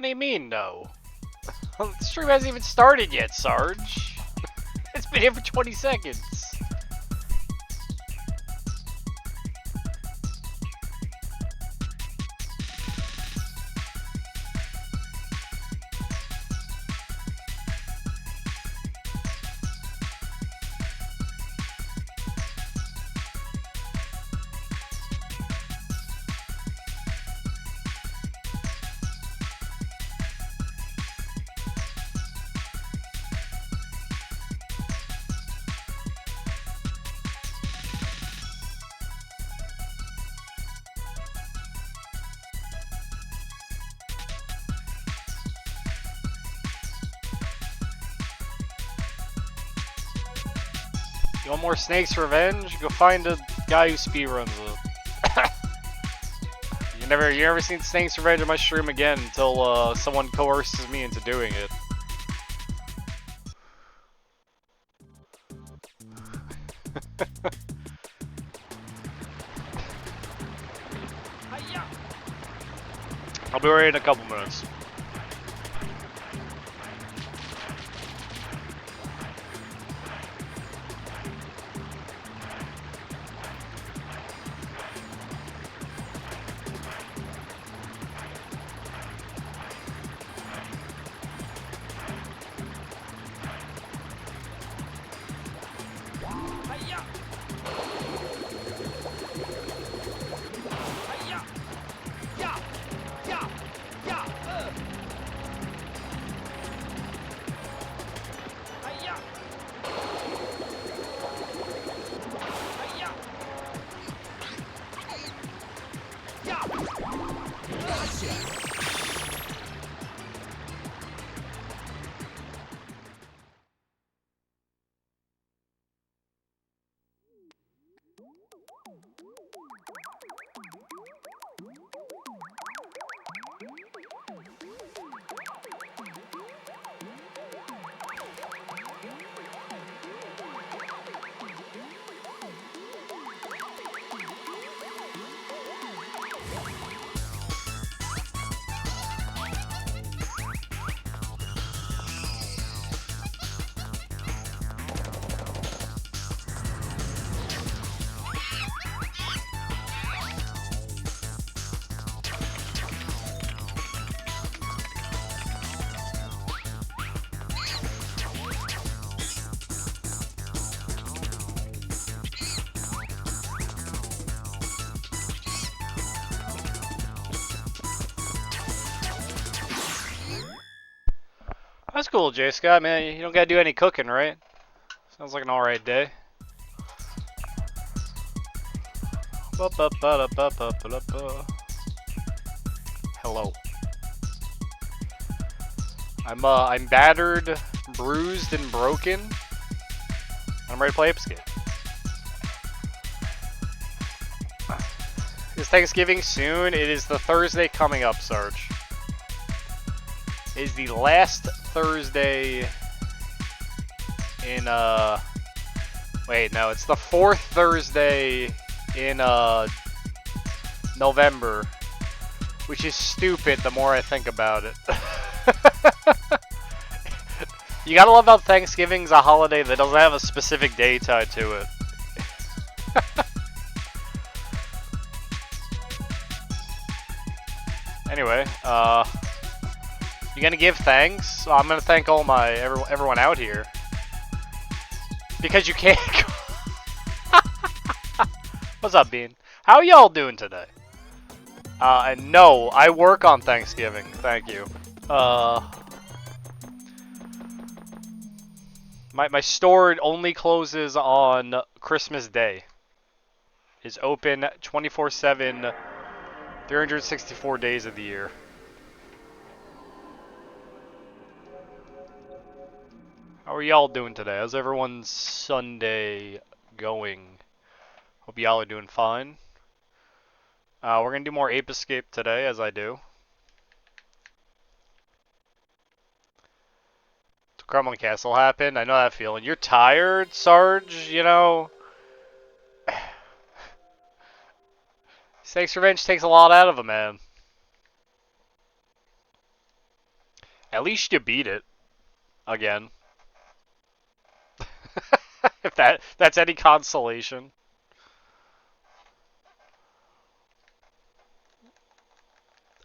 do you mean, no? The stream hasn't even started yet, Sarge. It's been here for 20 seconds. You want more Snake's Revenge? Go find a guy who speedruns it. you never seen Snake's Revenge on my stream again until someone coerces me into doing it. I'll be ready in a couple minutes. That's cool, J Scott, man. You don't gotta do any cooking, right? Sounds like an alright day. Hello. I'm battered, bruised, and broken. I'm ready to play Ape Escape. It's Thanksgiving soon. It is the Thursday coming up, Sarge. It is the last Thursday in, wait, no, it's the fourth Thursday in, November, which is stupid the more I think about it. You gotta love how Thanksgiving's a holiday that doesn't have a specific day tied to it. Anyway, you gonna give thanks? I'm gonna thank all my everyone out here because you can't. What's up, Bean? How y'all doing today? And no, I work on Thanksgiving. Thank you. My store only closes on Christmas Day. Is open 24/7, 364 days of the year. How are y'all doing today? How's everyone's Sunday going? Hope y'all are doing fine. We're gonna do more Ape Escape today, as I do. The Crumbling Castle happened. I know that feeling. You're tired, Sarge, you know? Snake's Revenge takes a lot out of a man. At least you beat it again. If that's any consolation.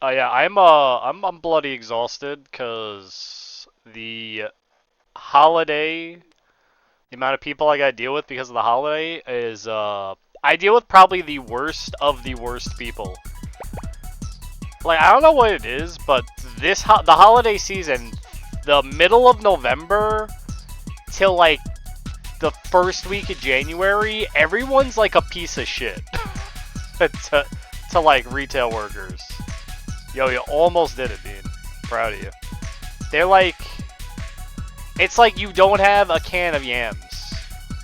Oh yeah, I'm bloody exhausted because the holiday, the amount of people I gotta deal with because of the holiday is I deal with probably the worst of the worst people. Like, I don't know what it is, but the holiday season, the middle of November till like the first week of January, everyone's like a piece of shit to like retail workers. Yo, you almost did it, Bean. Proud of you. They're like, it's like you don't have a can of yams,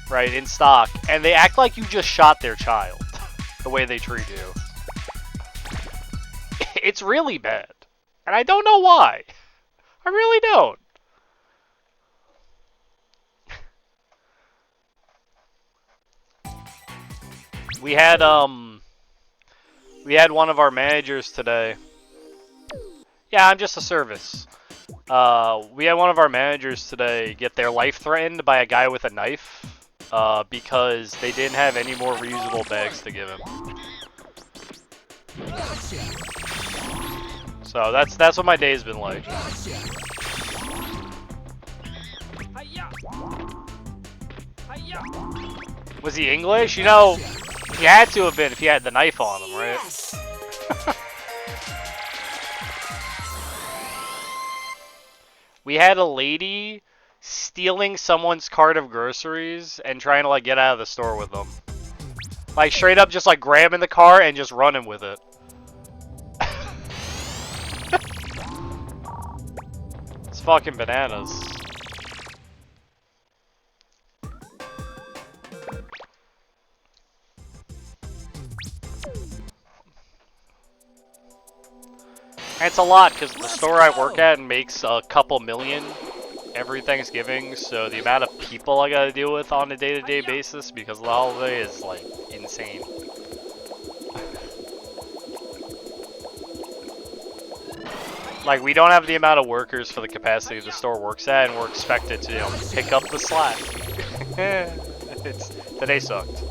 right, in stock, and they act like you just shot their child, the way they treat you. It's really bad. And I don't know why. I really don't. We had one of our managers today. Yeah, I'm just a service. We had one of our managers today get their life threatened by a guy with a knife, because they didn't have any more reusable bags to give him. So that's what my day's been like. Was he English? You know, he had to have been if he had the knife on him, right? We had a lady stealing someone's cart of groceries and trying to like get out of the store with them. Like straight up just like grabbing the car and just running with it. It's fucking bananas. And it's a lot because the store I work at makes a couple million every Thanksgiving, so the amount of people I gotta deal with on a day-to-day basis because of the holiday is like insane. Like, we don't have the amount of workers for the capacity the store works at, and we're expected to, you know, pick up the slack. Today sucked.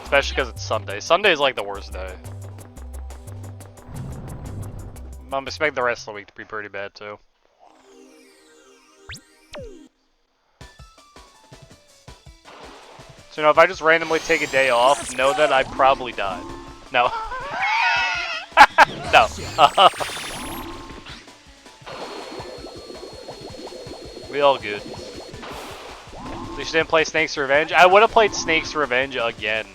Especially because it's Sunday. Sunday's like the worst day. I'm expecting the rest of the week to be pretty bad, too. So, you know, if I just randomly take a day off, know that I probably died. No. No. We all good. At least you didn't play Snake's Revenge. I would have played Snake's Revenge again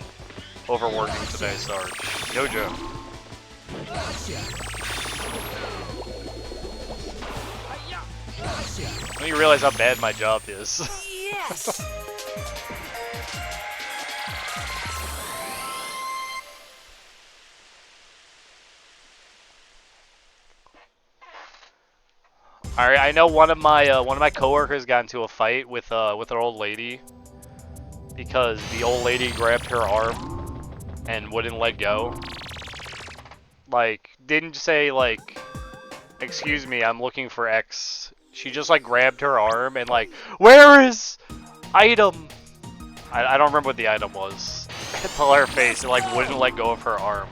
over working today, Sarge. No joke. When you realize how bad my job is. Yes. Alright, I know one of my coworkers got into a fight with an old lady because the old lady grabbed her arm and wouldn't let go. Like, didn't say like, "Excuse me, I'm looking for X." She just like grabbed her arm and like, "Where is item?" I don't remember what the item was. Tell her face and like wouldn't let go of her arm.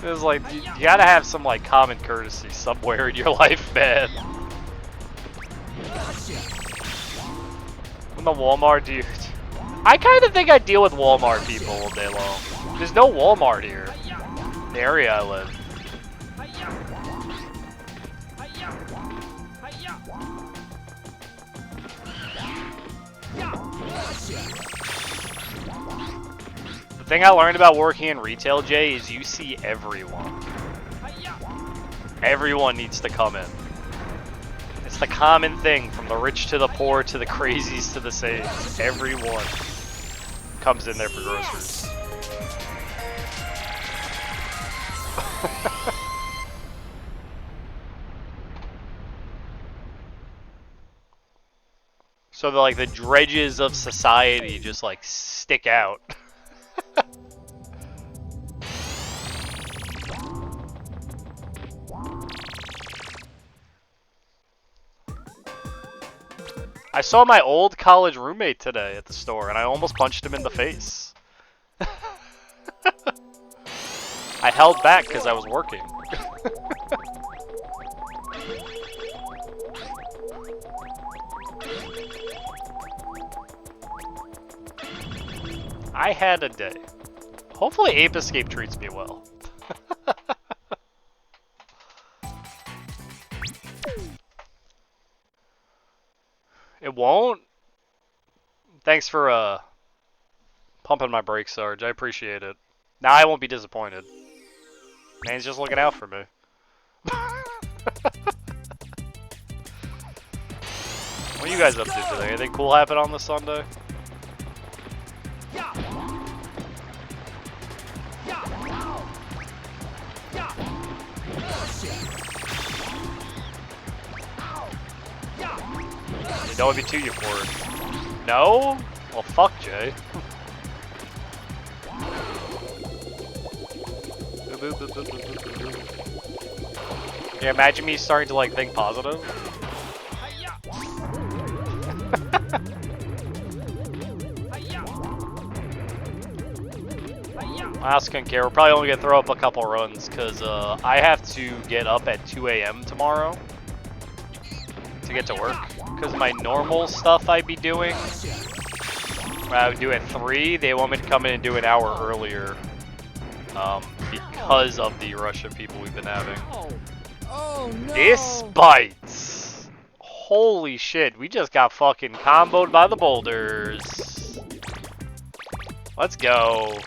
It was like, you gotta have some like common courtesy somewhere in your life, man. When the Walmart dude, I kind of think I deal with Walmart people all day long. There's no Walmart here, in the area I live. The thing I learned about working in retail, Jay, is you see everyone. Everyone needs to come in. It's the common thing, from the rich to the poor to the crazies to the saves. Everyone comes in there for groceries. So the dredges of society just like stick out. I saw my old college roommate today at the store, and I almost punched him in the face. I held back because I was working. I had a day. Hopefully Ape Escape treats me well. It won't? Thanks for pumping my brakes, Sarge. I appreciate it. Now I won't be disappointed. Man's just looking out for me. What are you guys up to today? Anything cool happen on this Sunday? Don't want to be too euphoric. No? Well, fuck, Jay. Yeah, imagine me starting to like think positive. I also couldn't care. We're probably only gonna throw up a couple runs because I have to get up at 2 a.m. tomorrow to get to work. Because my normal stuff I'd be doing, I would do at 3. They want me to come in and do an hour earlier because of the rush of people we've been having. Oh no! This bites! Holy shit, we just got fucking comboed by the boulders. Let's go.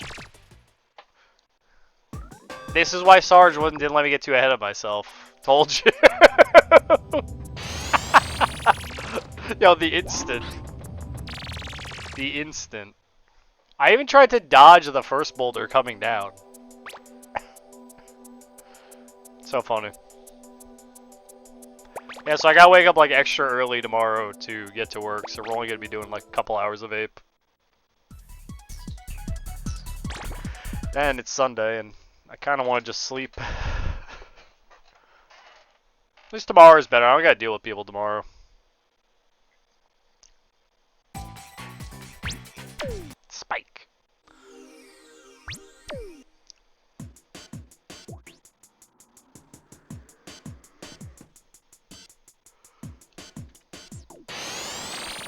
This is why Sarge didn't let me get too ahead of myself. Told you. Yo, the instant. The instant. I even tried to dodge the first boulder coming down. So funny. Yeah, so I gotta wake up like extra early tomorrow to get to work, so we're only gonna be doing like a couple hours of Ape. And it's Sunday, and I kinda wanna just sleep. At least tomorrow is better. I don't gotta deal with people tomorrow. Spike.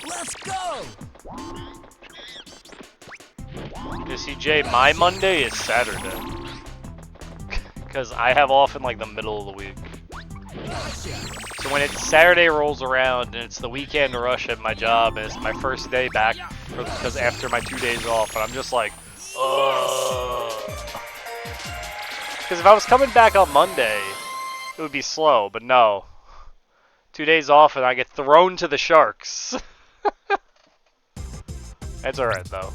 Let's go! You see, Jay, my Monday is Saturday. Because I have off in like the middle of the week. So when it's Saturday rolls around and it's the weekend rush at my job and it's my first day back because after my 2 days off, and I'm just like, ugh. Because if I was coming back on Monday, it would be slow, but no. 2 days off and I get thrown to the sharks. That's alright though.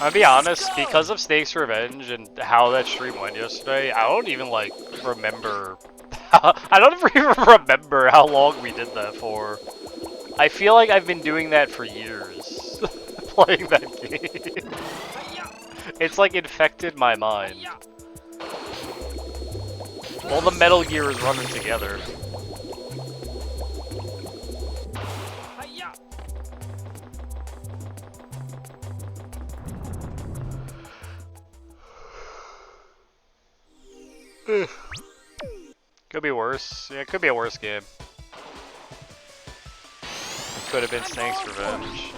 I'll be honest, because of Snake's Revenge and how that stream went yesterday, I don't even like remember. I don't even remember how long we did that for. I feel like I've been doing that for years, playing that game. It's like infected my mind. All the Metal Gear is running together. Could be worse. Yeah, it could be a worse game. It could have been Snake's Revenge.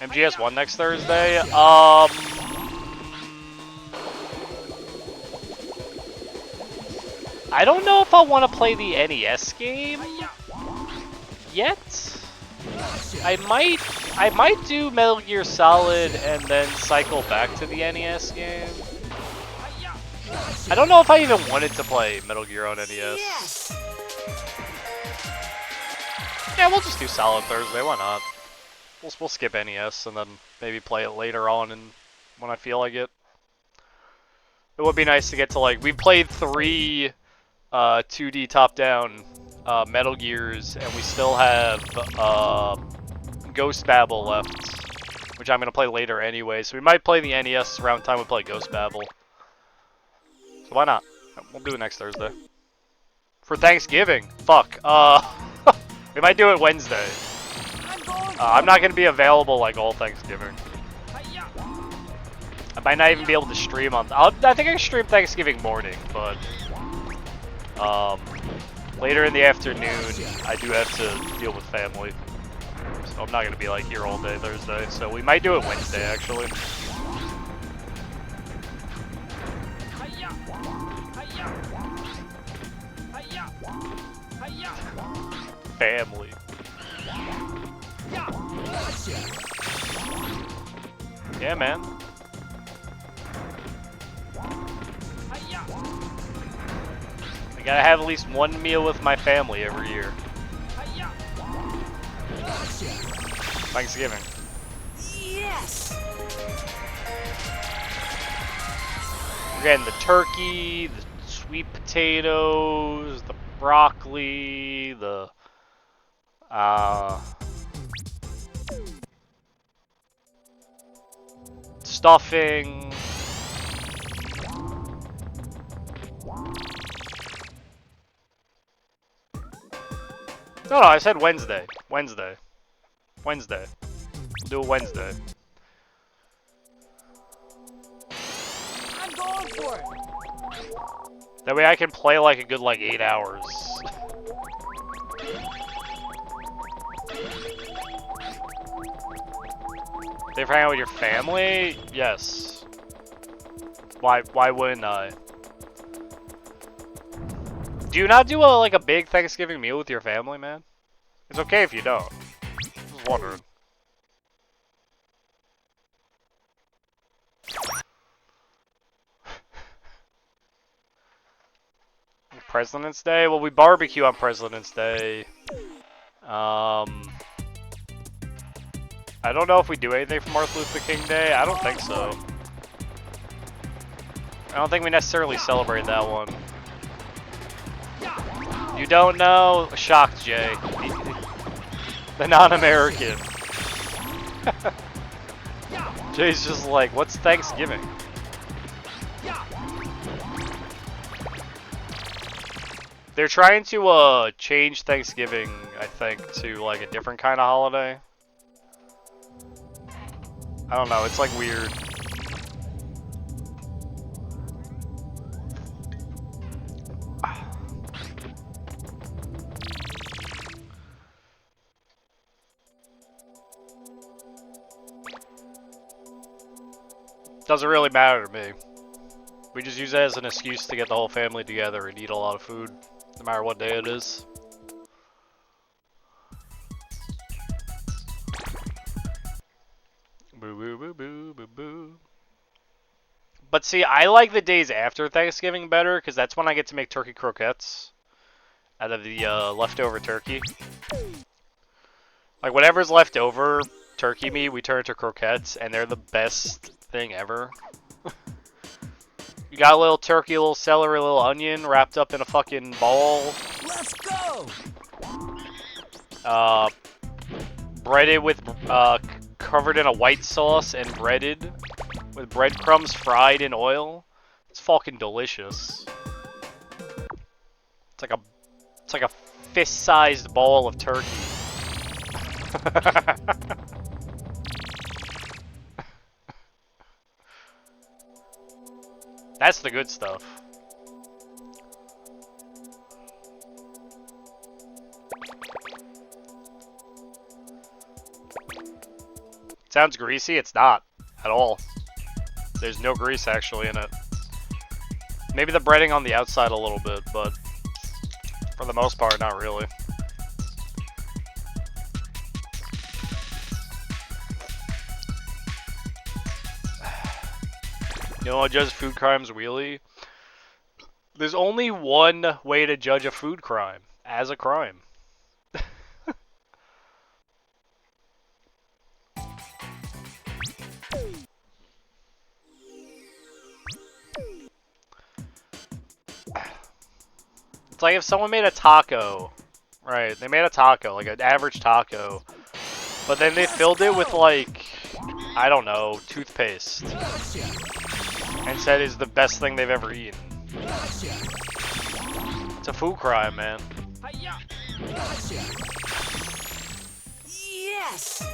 MGS 1 next Thursday? I don't know if I want to play the NES game yet. I might do Metal Gear Solid and then cycle back to the NES game. I don't know if I even wanted to play Metal Gear on NES. Yeah, we'll just do Solid Thursday, why not? We'll skip NES and then maybe play it later on in when I feel like it. It would be nice to get to like we played 3 2D top-down Metal Gears, and we still have Ghost Babel left, which I'm gonna play later anyway. So we might play the NES around the time we play Ghost Babel. So why not? We'll do it next Thursday. For Thanksgiving. Fuck. We might do it Wednesday. I'm not gonna be available like all Thanksgiving. I might not even be able to stream on. I think I can stream Thanksgiving morning, but later in the afternoon, I do have to deal with family, so I'm not gonna be like here all day Thursday. So we might do it Wednesday actually. Family. Yeah, man. I gotta have at least one meal with my family every year. Thanksgiving. Yes. We're getting the turkey, the sweet potatoes, the broccoli, the stuffing. No, I said Wednesday. Wednesday. Wednesday. We'll do it Wednesday. I'm going for it. That way I can play like a good like 8 hours. If you're hanging out with your family? Yes. Why wouldn't I? Do you not do like a big Thanksgiving meal with your family, man? It's okay if you don't. Just wondering. President's Day? Well, we barbecue on President's Day. I don't know if we do anything for Martin Luther King Day. I don't think so. I don't think we necessarily celebrate that one. You don't know? Shocked, Jay. The non-American. Jay's just like, what's Thanksgiving? They're trying to change Thanksgiving, I think, to like a different kind of holiday. I don't know, it's like weird. Doesn't really matter to me. We just use it as an excuse to get the whole family together and eat a lot of food, no matter what day it is. Boo boo boo boo boo boo. But see, I like the days after Thanksgiving better, because that's when I get to make turkey croquettes out of the leftover turkey. Like, whatever's left over turkey meat, we turn into croquettes, and they're the best thing ever. You got a little turkey, a little celery, a little onion wrapped up in a fucking ball. Let's go. Breaded with, covered in a white sauce and breaded with breadcrumbs fried in oil. It's fucking delicious. It's like a fist-sized ball of turkey. That's the good stuff. Sounds greasy? It's not. At all. There's no grease actually in it. Maybe the breading on the outside a little bit, but for the most part, not really. You know what judges food crimes really? There's only one way to judge a food crime. As a crime. It's like if someone made a taco, right? They made a taco, like an average taco, but then they filled it with like, I don't know, toothpaste, and said it's the best thing they've ever eaten. It's a food crime, man. Yes!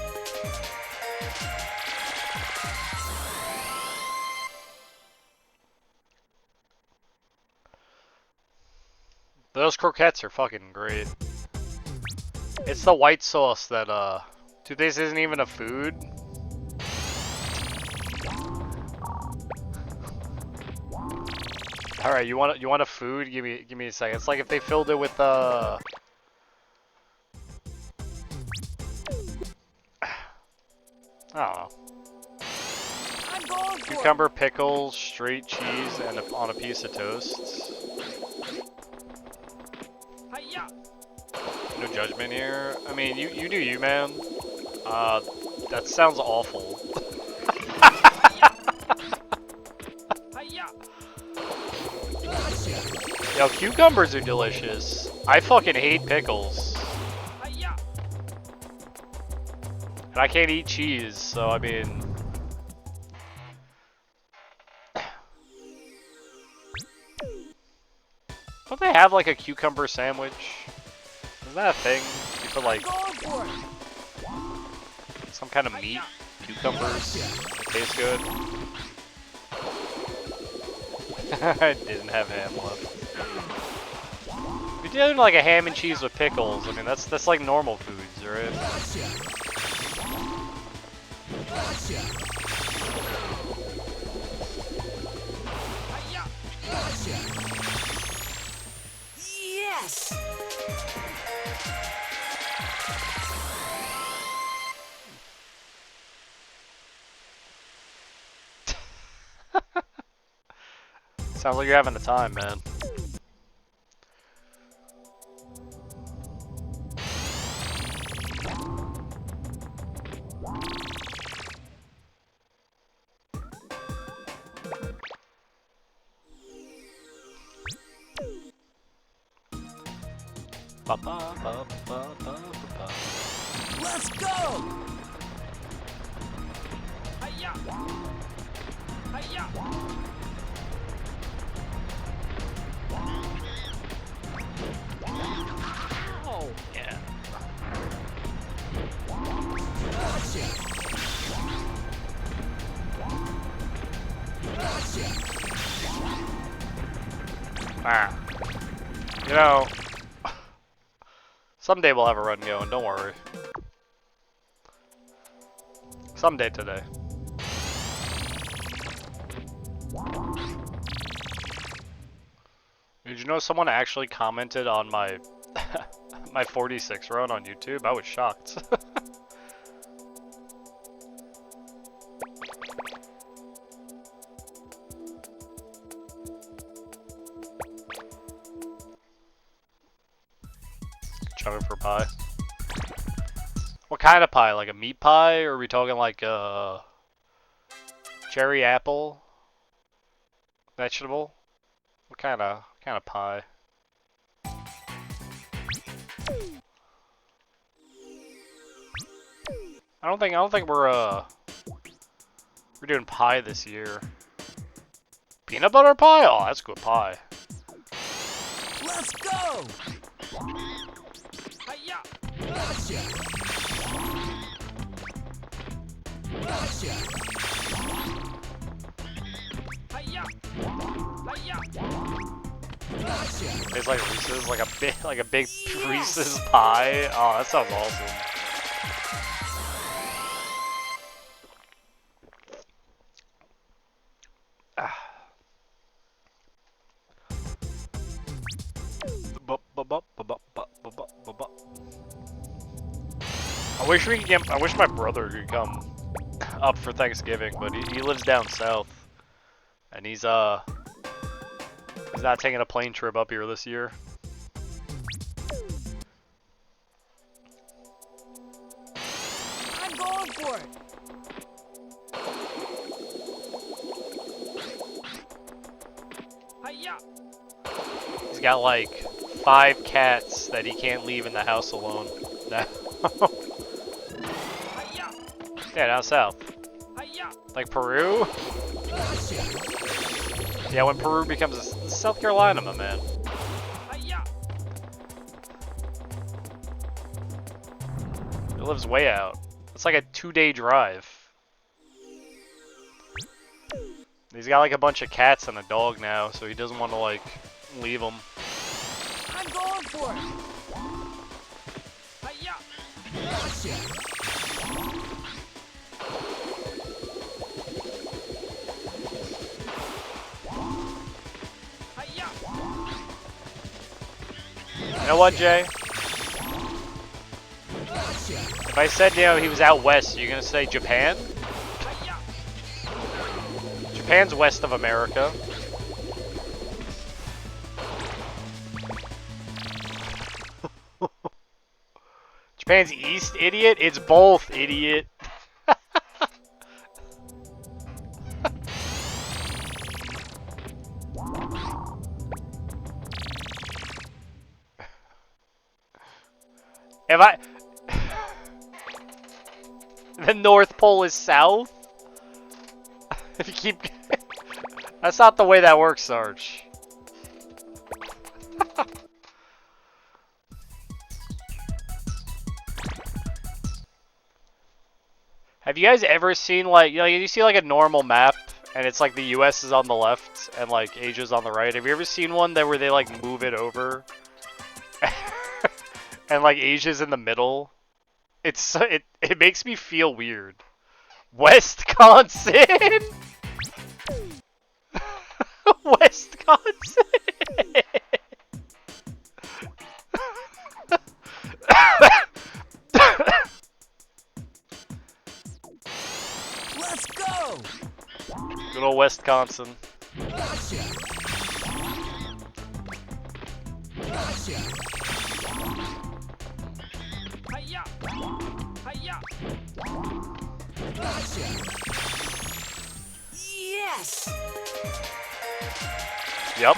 Those croquettes are fucking great. It's the white sauce that, dude, this isn't even a food. All right, you want a food? Give me a second. It's like if they filled it with I don't know. I'm going for Cucumber, pickles, straight cheese, and on a piece of toast. No judgment here. I mean, you do you, man. That sounds awful. Yo, cucumbers are delicious. I fucking hate pickles. And I can't eat cheese, so I mean... Don't they have like a cucumber sandwich? Is that a thing? You put like some kind of meat, cucumbers, that taste good. I didn't have ham left. If you're doing like a ham and cheese with pickles, I mean that's like normal foods, right? Yes! Sounds like you're having a time, man. Let's go! Oh, yeah. Ah. You know, someday we'll have a run going, don't worry. Someday today. Did you know someone actually commented on my my 46 run on YouTube? I was shocked. Chugging for pie. What kind of pie? Like a meat pie? Or are we talking like a cherry apple? Vegetable? What kind of pie? I don't think we're doing pie this year. Peanut butter pie? Oh, that's good pie. Let's go! It's like Reese's, like a big Reese's pie. Oh, that sounds awesome. I wish my brother could come up for Thanksgiving, but he lives down south, and he's not taking a plane trip up here this year. I'm going for it! He's got like 5 cats that he can't leave in the house alone. No. Yeah, down south. Like Peru? Yeah, when Peru becomes South Carolina, my man. It lives way out. It's like a 2-day drive. He's got like a bunch of cats and a dog now, so he doesn't want to like leave them. I'm going for it. You know what, Jay? If I said, you know, he was out west, you're gonna say Japan? Japan's west of America. Japan's east, idiot? It's both, idiot. Am I... The North Pole is south? If you keep... That's not the way that works, Sarge. Have you guys ever seen, like, you know, you see like a normal map, and it's like the US is on the left, and like Asia's on the right? Have you ever seen one that where they like move it over? And like Asia's in the middle? It makes me feel weird. Wisconsin? Wisconsin? Let's go. Good old Wisconsin. Yes. Yep.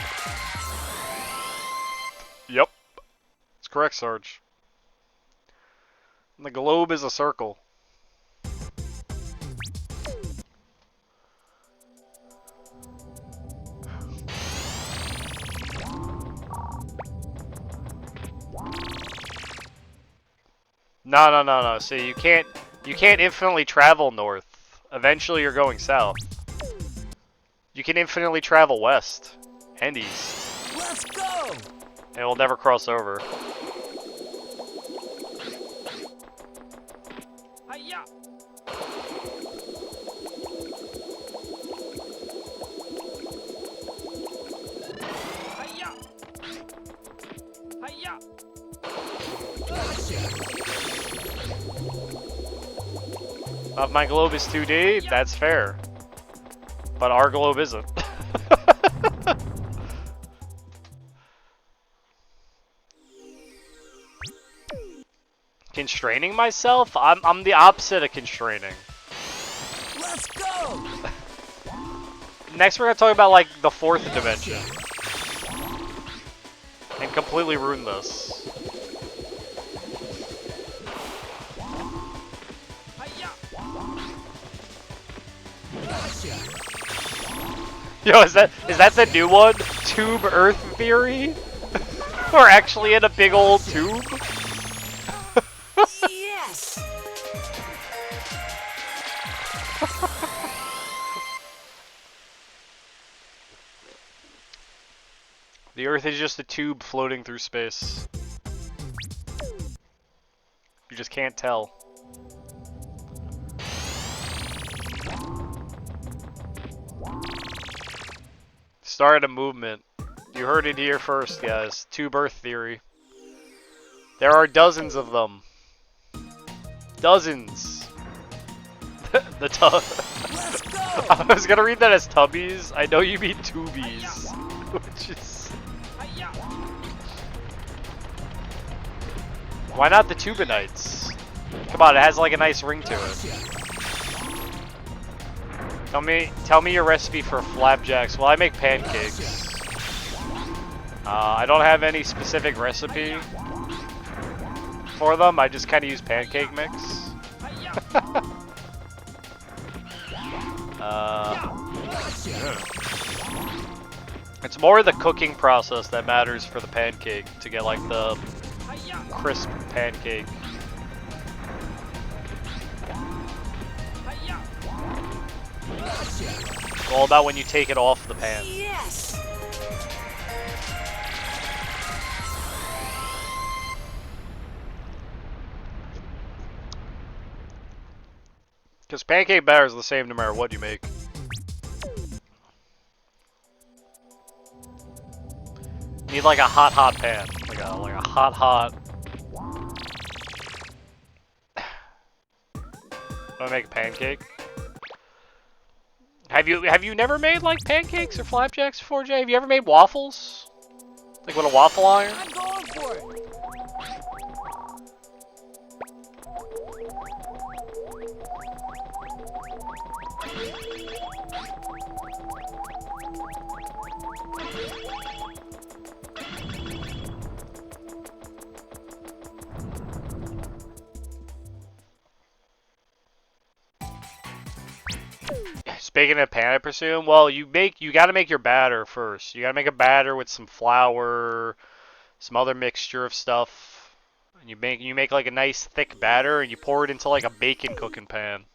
Yep. It's correct, Sarge. And the globe is a circle. No. See, you can't infinitely travel north. Eventually you're going south. You can infinitely travel west and east. Let's go. And it will never cross over. Hiya. Hiya. Hiya. If my globe is 2D, that's fair. But our globe isn't. Constraining myself? I'm the opposite of constraining. Let's go. Next we're gonna talk about like the 4th dimension. And completely ruin this. Yo, is that the new one? Tube Earth theory? We're actually in a big old tube? Yes. The Earth is just a tube floating through space. You just can't tell. Started a movement. You heard it here first, guys. Tube Earth theory. There are dozens of them. Dozens. The tub. Let's go. I was gonna read that as tubbies. I know you mean tubies. Which is... Why not the Tubanites? Come on, it has like a nice ring to it. Tell me your recipe for flapjacks. Well, I make pancakes. I don't have any specific recipe for them. I just kind of use pancake mix. It's more the cooking process that matters for the pancake to get like the crisp pancake. It's all about when you take it off the pan. Yes. Because pancake batter is the same no matter what you make. You need like a hot pan, like a hot. Want to make a pancake? Have you never made like pancakes or flapjacks before, Jay? Have you ever made waffles? Like with a waffle iron? I'm going for it. Speaking of pan, I presume. Well, you gotta make your batter first. You gotta make a batter with some flour, some other mixture of stuff. And you make like a nice thick batter, and you pour it into like a bacon cooking pan,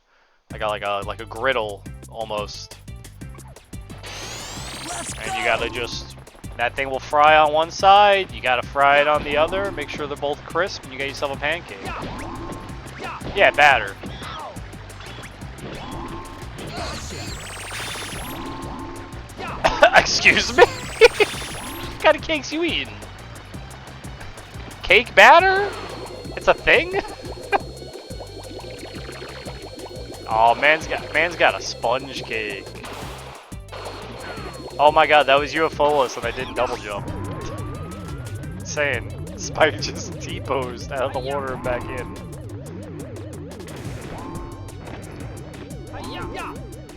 like a griddle almost. And you gotta that thing will fry on one side. You gotta fry it on the other. Make sure they're both crisp, and you get yourself a pancake. Yeah, batter. Excuse me? What kind of cakes you eating? Cake batter? It's a thing? Oh, man's got a sponge cake. Oh my god, that was UFO-less and I didn't double jump. Insane. Spike just T-posed out of the water and back in.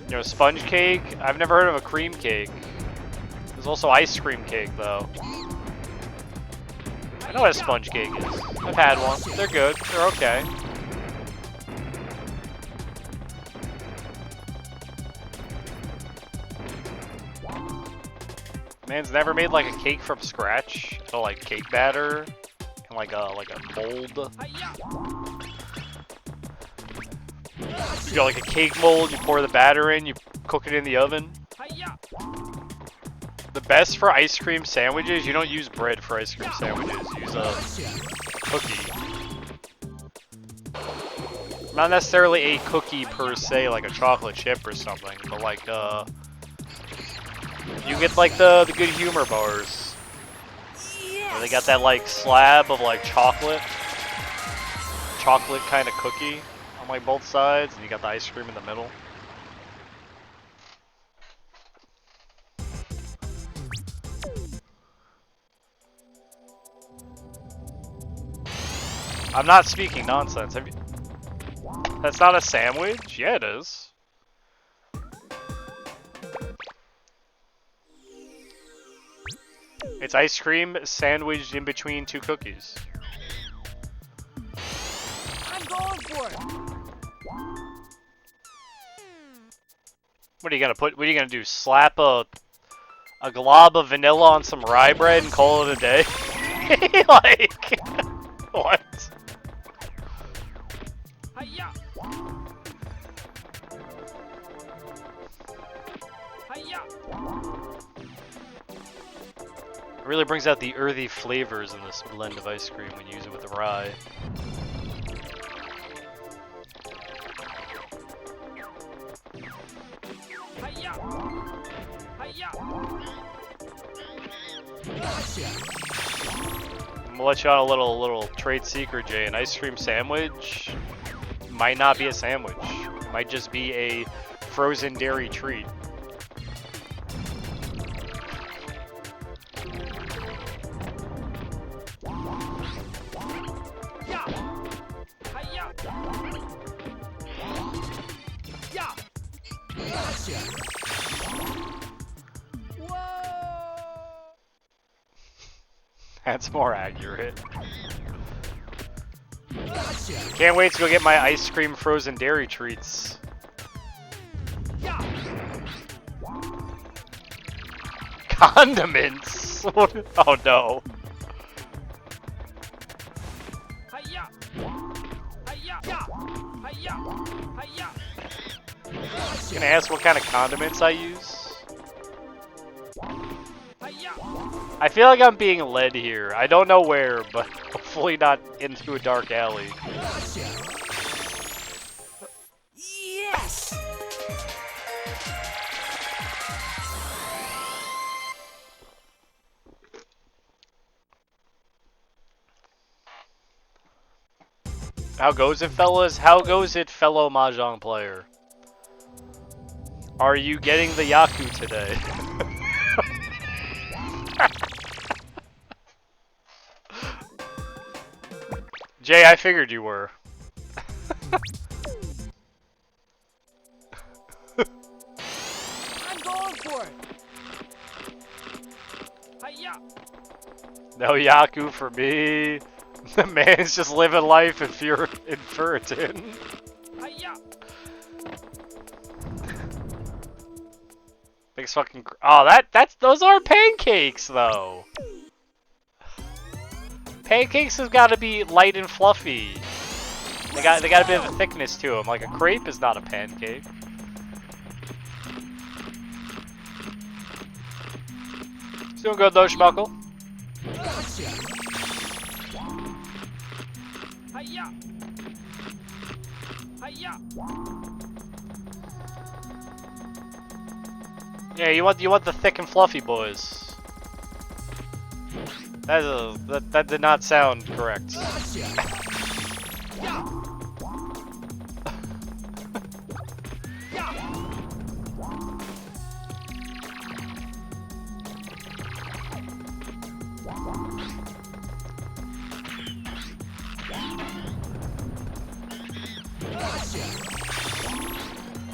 You know, sponge cake? I've never heard of a cream cake. There's also ice cream cake, though. I know what a sponge cake is. I've had one. They're good. They're okay. Man's never made like a cake from scratch. So like cake batter and like a mold. You got like a cake mold, you pour the batter in, you cook it in the oven. The best for ice cream sandwiches, you don't use bread for ice cream sandwiches, use a cookie. Not necessarily a cookie per se, like a chocolate chip or something, but like you get like the Good Humor bars. Where they got that like slab of like chocolate kind of cookie on like both sides, and you got the ice cream in the middle. I'm not speaking nonsense. Have you... That's not a sandwich? Yeah, it is. It's ice cream sandwiched in between two cookies. I'm going for it. What are you gonna put? What are you gonna do? Slap a glob of vanilla on some rye bread and call it a day? Like, what? Hiya! Hiya! It really brings out the earthy flavors in this blend of ice cream when you use it with the rye. Hiya! Hiya! I'm gonna let you on a little trade secret, Jay. An ice cream sandwich might not be a sandwich. It might just be a frozen dairy treat. That's more accurate. Can't wait to go get my ice cream frozen dairy treats. Condiments? Oh no. Can I ask what kind of condiments I use? I feel like I'm being led here. I don't know where, but hopefully not into a dark alley. Yes! How goes it, fellas? How goes it, fellow Mahjong player? Are you getting the Yaku today? Jay, I figured you were. I'm going for it! Hiya! No Yaku for me. The man's just living life in Furiton. Hiya! Big fucking. Oh, those aren't pancakes though. Pancakes have got to be light and fluffy. They got a bit of a thickness to them. Like a crepe is not a pancake. It's doing good though, Schmuckle. Hiya! Hiya! Yeah, you want the thick and fluffy boys. That did not sound correct.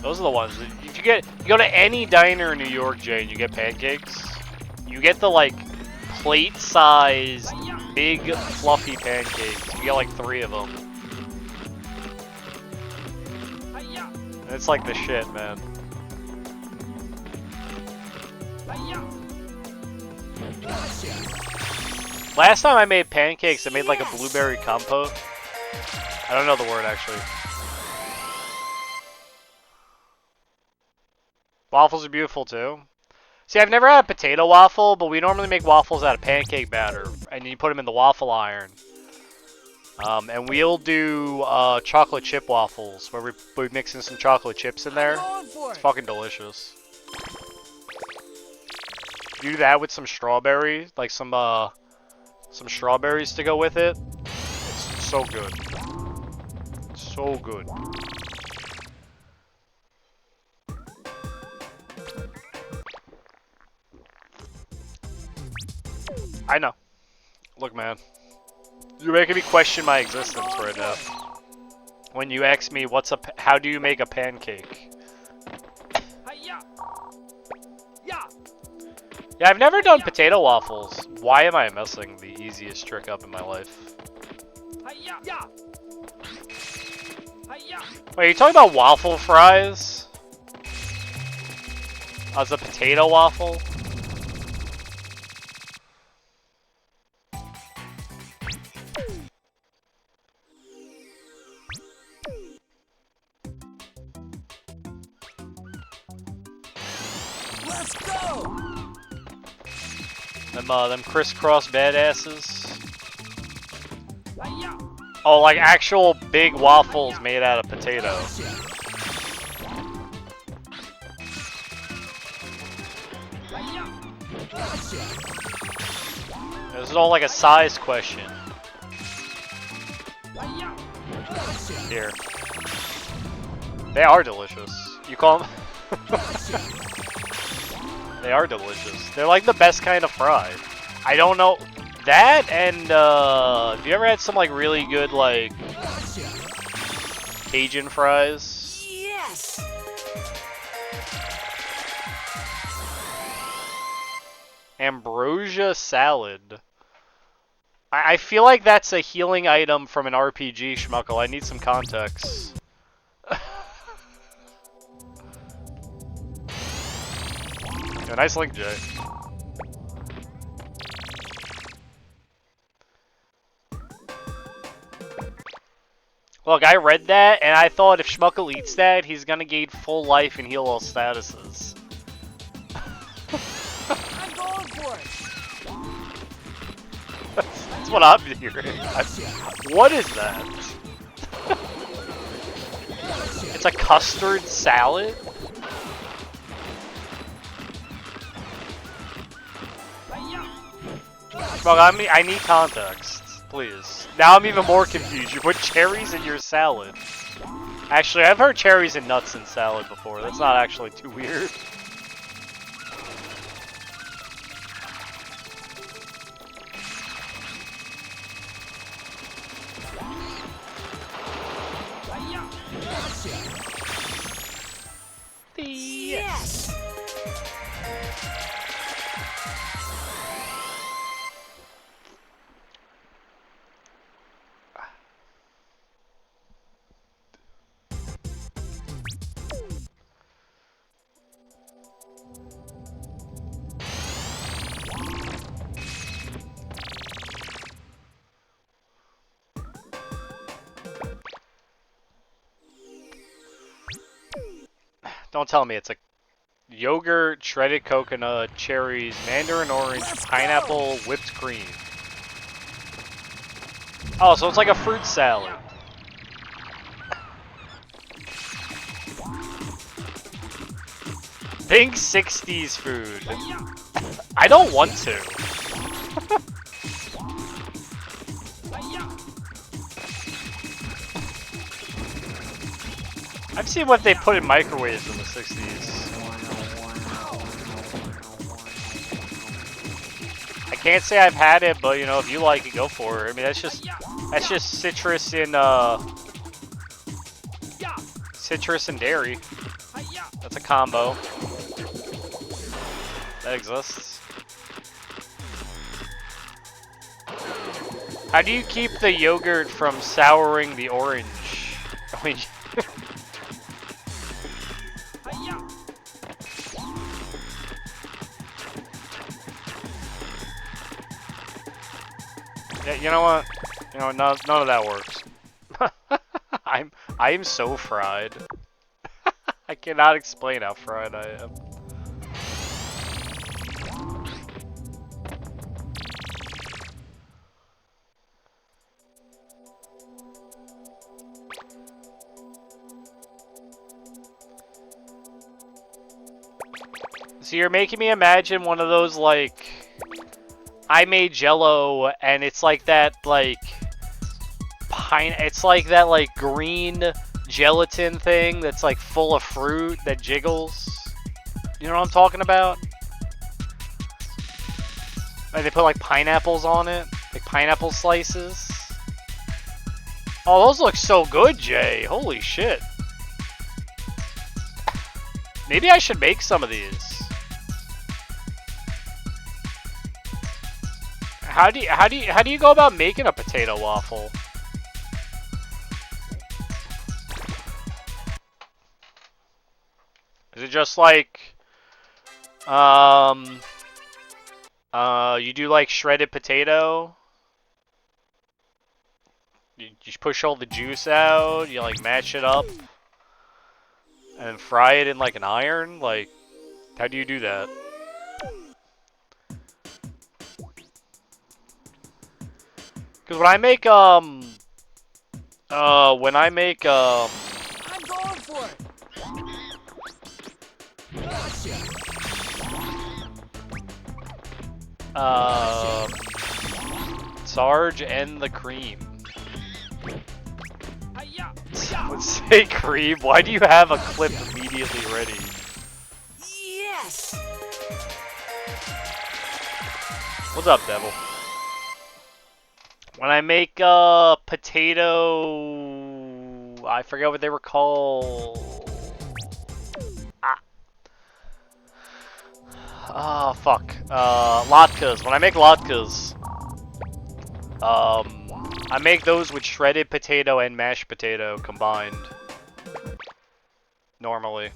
Those are the ones. If you go to any diner in New York, Jay, and you get pancakes, you get the like plate-size, big, fluffy pancakes. You get like 3 of them. And it's like the shit, man. Last time I made pancakes, I made like a blueberry compote. I don't know the word actually. Waffles are beautiful too. See, I've never had a potato waffle, but we normally make waffles out of pancake batter, and you put them in the waffle iron. And we'll do chocolate chip waffles, where we mix in some chocolate chips in there. It's fucking delicious. Do that with some strawberries, like some strawberries to go with it. It's so good. So good. I know. Look, man. You're making me question my existence right now. When you ask me, how do you make a pancake? Yeah, I've never done potato waffles. Why am I messing the easiest trick up in my life? Wait, are you talking about waffle fries? As a potato waffle? Let's go! Them crisscross badasses. Oh, like actual big waffles made out of potato. This is all like a size question. Here. They are delicious. You call them? They are delicious. They're like the best kind of fry. I don't know. That and, have you ever had some like really good like Cajun fries? Yes! Ambrosia salad. I feel like that's a healing item from an RPG, Schmuckle. I need some context. Yeah, nice link, Jay. Look, I read that, and I thought if Schmuckle eats that, he's gonna gain full life and heal all statuses. I'm going for it. That's what I'm hearing. What is that? It's a custard salad? Schmuckle, I need context, please. Now I'm even more confused. You put cherries in your salad. Actually, I've heard cherries and nuts in salad before. That's not actually too weird. Yes. Don't tell me it's a yogurt, shredded coconut, cherries, mandarin orange, pineapple, whipped cream. Oh, so it's like a fruit salad. Think 60s food. I don't want to. I've seen what they put in microwaves in the 60s. I can't say I've had it, but you know, if you like it, go for it. I mean, that's just citrus and dairy. That's a combo that exists. How do you keep the yogurt from souring the orange? I mean, yeah, you know what? You know, none of that works. I am so fried. I cannot explain how fried I am. So you're making me imagine one of those, like, I made Jello, and it's like that, like, it's like that, like, green gelatin thing that's, like, full of fruit that jiggles. You know what I'm talking about? Like, they put, like, pineapples on it. Like, pineapple slices. Oh, those look so good, Jay. Holy shit. Maybe I should make some of these. How do you go about making a potato waffle? Is it just like you do like shredded potato? You just push all the juice out, you like mash it up and fry it in like an iron? Like, how do you do that? Because when I make, I'm going for it. Sarge and the cream. Let's say cream. Why do you have a clip immediately ready? Yes. What's up, Devil? When I make potato, I forget what they were called. Oh fuck. Latkes. When I make latkes, I make those with shredded potato and mashed potato combined. Normally.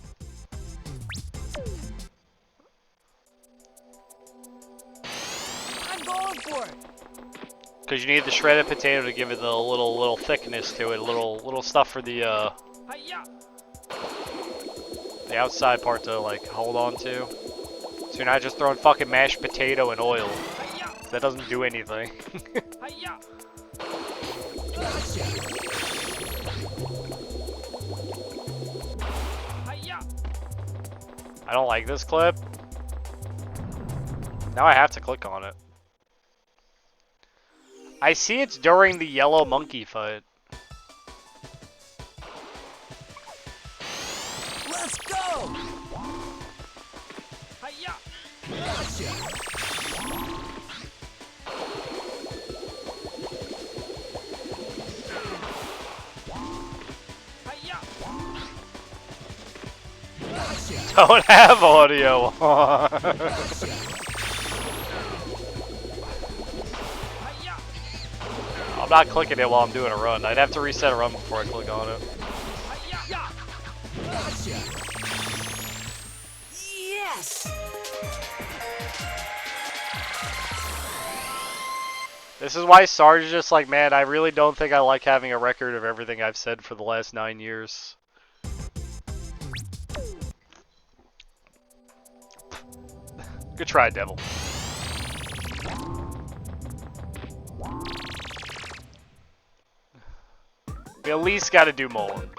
I'm going for it. Because you need the shredded potato to give it the little thickness to it, little stuff for the outside part to like hold on to. So you're not just throwing fucking mashed potato and oil. That doesn't do anything. I don't like this clip. Now I have to click on it. I see it's during the yellow monkey fight. Let's go. Don't have audio on. I'm not clicking it while I'm doing a run. I'd have to reset a run before I click on it. Yes. This is why Sarge is just like, man, I really don't think I like having a record of everything I've said for the last 9 years. Good try, Devil. We at least gotta do Mullen.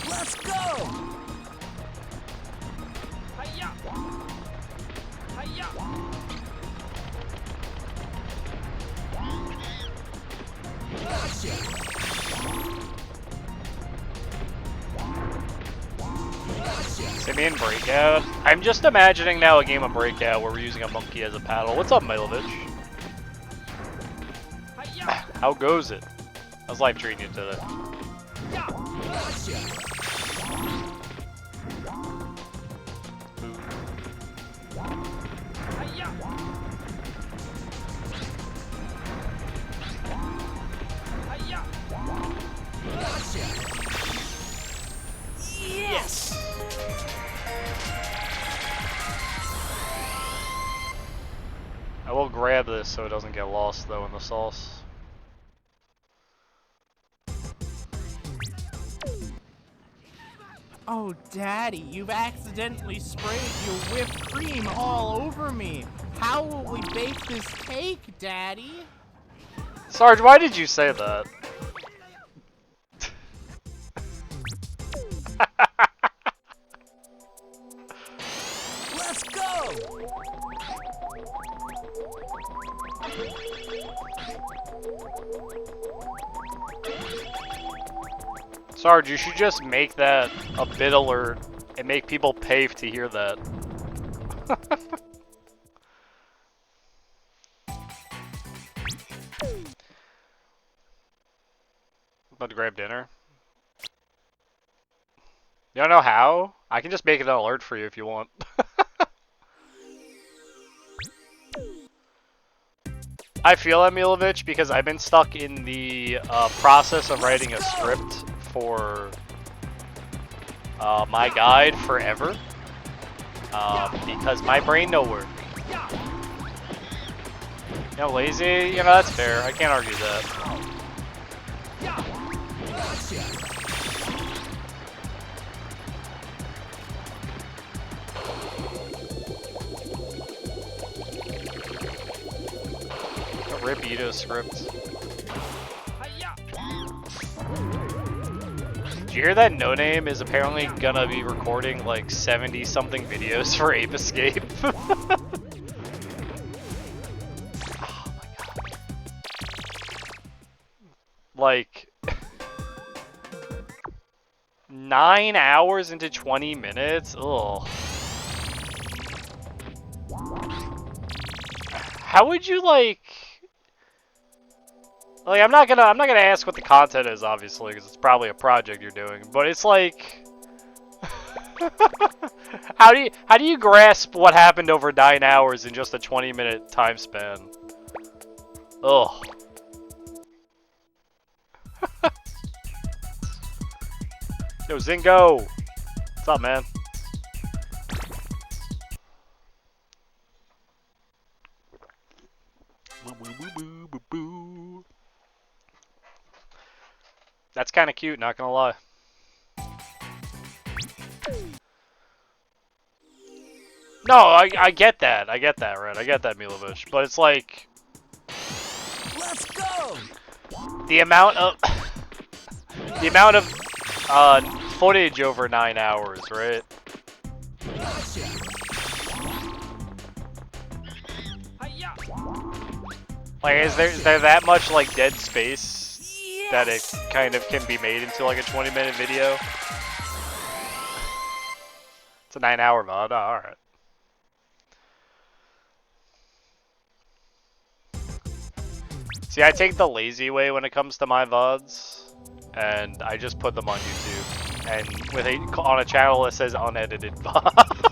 Let's go. Send me in Breakout. I'm just imagining now a game of Breakout where we're using a monkey as a paddle. What's up, Milovich? How goes it? How's life treating you today? Yes. I will grab this so it doesn't get lost though in the sauce. Oh, Daddy, you've accidentally sprayed your whipped cream all over me. How will we bake this cake, Daddy? Sarge, why did you say that? Let's go. Sarge, you should just make that a bit alert and make people pay to hear that. About to grab dinner. You don't know how? I can just make it an alert for you if you want. I feel that, Milovich, because I've been stuck in the process of writing a script for my guide forever. Because my brain don't work. You know, lazy? You know, that's fair. I can't argue that. Rip Ito's script. Did you hear that No Name is apparently gonna be recording like 70 something videos for Ape Escape? Oh my god. Like 9 hours into 20 minutes? Ugh. How would you like I'm not gonna ask what the content is, obviously, because it's probably a project you're doing, but it's like How do you grasp what happened over 9 hours in just a 20-minute time span? Ugh. Yo, Zingo! What's up, man? That's kind of cute, not gonna lie. No, I get that. I get that, Red. I get that, Milovich. But it's like... Let's go! The amount of... the amount of footage over 9 hours, right? Like, is there that much, like, dead space Yes! that it kind of can be made into, like, a 20-minute video? It's a 9-hour VOD? Oh, alright. See, I take the lazy way when it comes to my VODs, and I just put them on YouTube, and on a channel that says unedited VOD.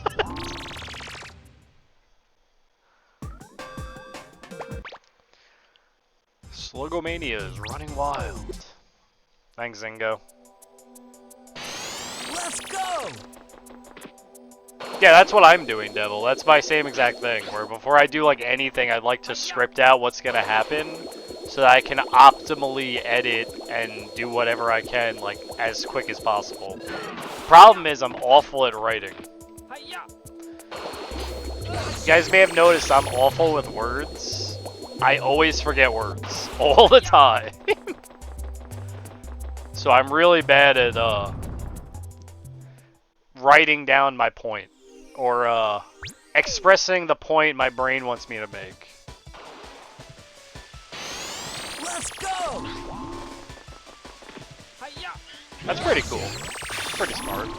Slugomania is running wild. Thanks, Zingo. Let's go! Yeah, that's what I'm doing, Devil. That's my same exact thing, where before I do like anything, I'd like to script out what's gonna happen, so that I can optimally edit and do whatever I can, like, as quick as possible. Problem is, I'm awful at writing. You guys may have noticed I'm awful with words. I always forget words. All the time. So I'm really bad at, writing down my point. Or, expressing the point my brain wants me to make. Let's go! That's pretty cool. Pretty smart.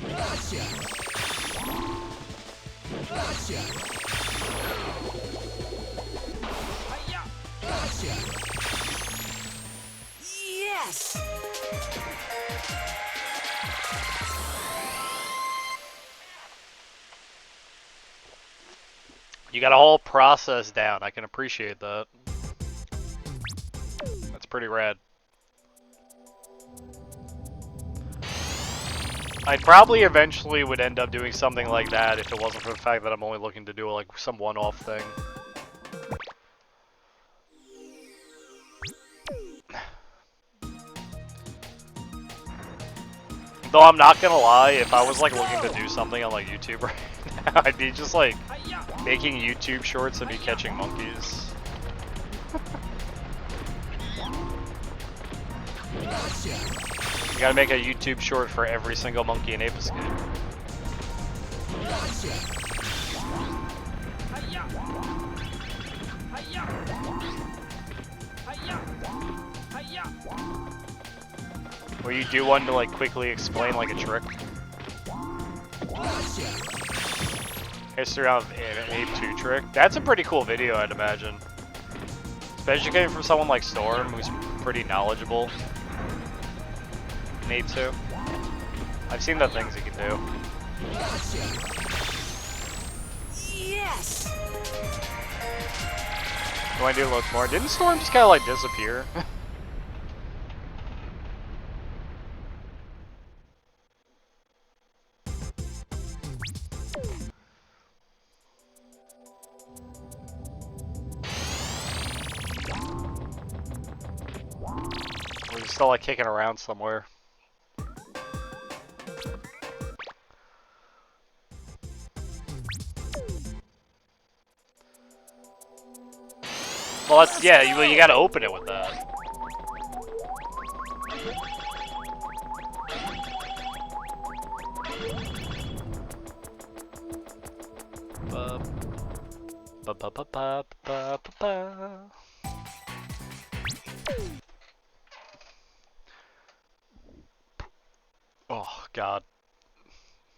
Gotcha! Gotcha! Gotcha! Yes! You got a whole process down. I can appreciate that. That's pretty rad. I probably eventually would end up doing something like that if it wasn't for the fact that I'm only looking to do like some one-off thing. Though I'm not gonna lie, if I was like looking to do something on like YouTube right now, I'd be just like making YouTube shorts of me catching monkeys. You gotta make a YouTube short for every single monkey in Ape Escape. Where you do one to like quickly explain like a trick. History of an Ape 2 trick. That's a pretty cool video, I'd imagine. Especially coming from someone like Storm, who's pretty knowledgeable in Ape 2. I've seen the things he can do. Yes! You want to do loads more? Didn't Storm just kind of like disappear? Or he's still like kicking around somewhere. Well, that's, yeah, you gotta open it with that. Oh God,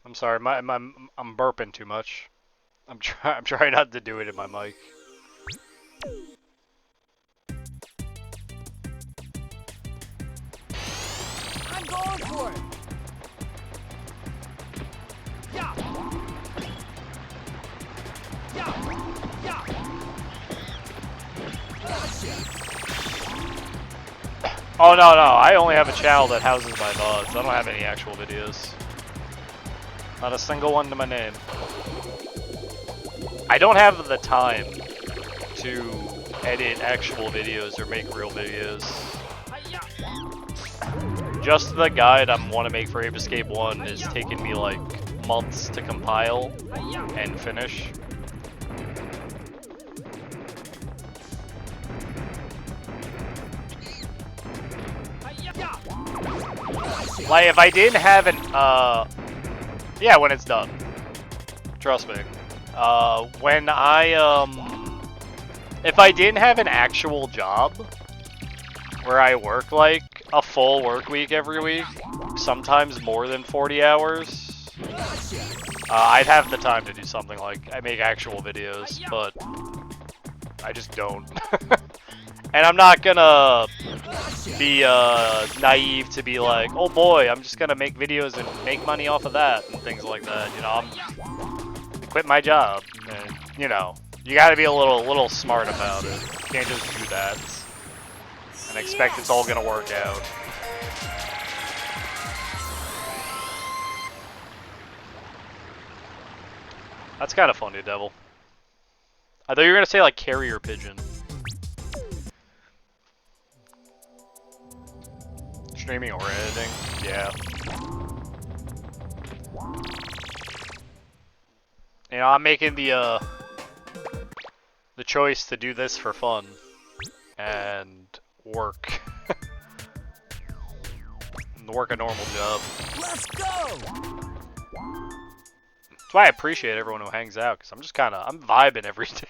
I'm sorry. I'm burping too much. I'm trying not to do it in my mic. I'm going for it. Yeah. Yeah. Yeah. Gotcha. Oh no, I only have a channel that houses my VODs. I don't have any actual videos. Not a single one to my name. I don't have the time to edit actual videos or make real videos. Just the guide I want to make for Ape Escape 1 is taking me like months to compile and finish. Like, if I didn't have an, yeah, when it's done. Trust me. When if I didn't have an actual job, where I work, like, a full work week every week, sometimes more than 40 hours, I'd have the time to do something like, I make actual videos, but I just don't. And I'm not gonna be naive to be like, oh boy, I'm just gonna make videos and make money off of that and things like that. You know, I quit my job, and you know, you gotta be a little smart about it. You can't just do that and expect it's all gonna work out. That's kind of funny, Devil. I thought you were gonna say like carrier pigeon. Streaming or editing? Yeah. You know, I'm making the choice to do this for fun and work. And work a normal job. Let's go. That's why I appreciate everyone who hangs out, because I'm just I'm vibing every day.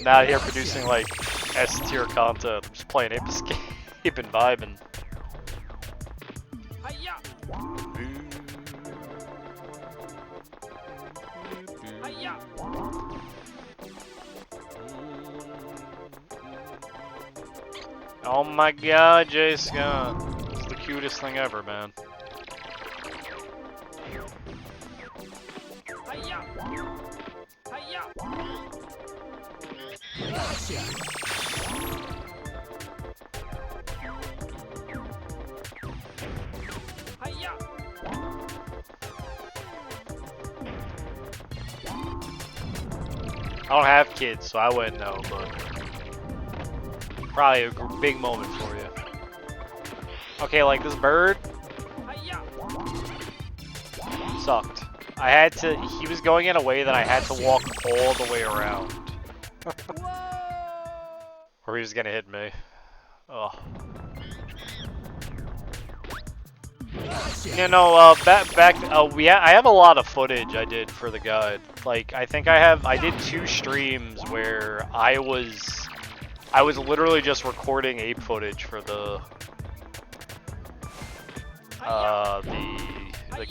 Not here producing like S-tier content. I'm just playing Ape Escape and vibing. Oh my god, Jay Scott. It's the cutest thing ever, man. I don't have kids, so I wouldn't know, but probably a big moment for you. Okay, like this bird sucked. I had to, he was going in a way that I had to walk all the way around. Or he was gonna hit me. Oh. You know, I have a lot of footage I did for the guide. Like, I think I did 2 streams where I was literally just recording ape footage for the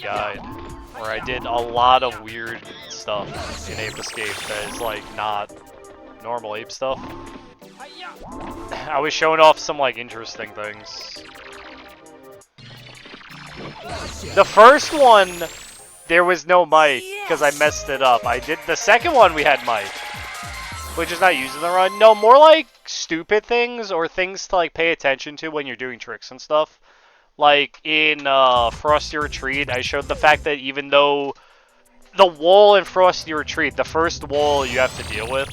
guide, where I did a lot of weird stuff in Ape Escape that is like not normal ape stuff. I was showing off some like interesting things. The first one, there was no mic because I messed it up. The second one we had mic, which is not used in the run. No, more like stupid things or things to like pay attention to when you're doing tricks and stuff. Like in Frosty Retreat, I showed the fact that even though the wall in Frosty Retreat, the first wall you have to deal with,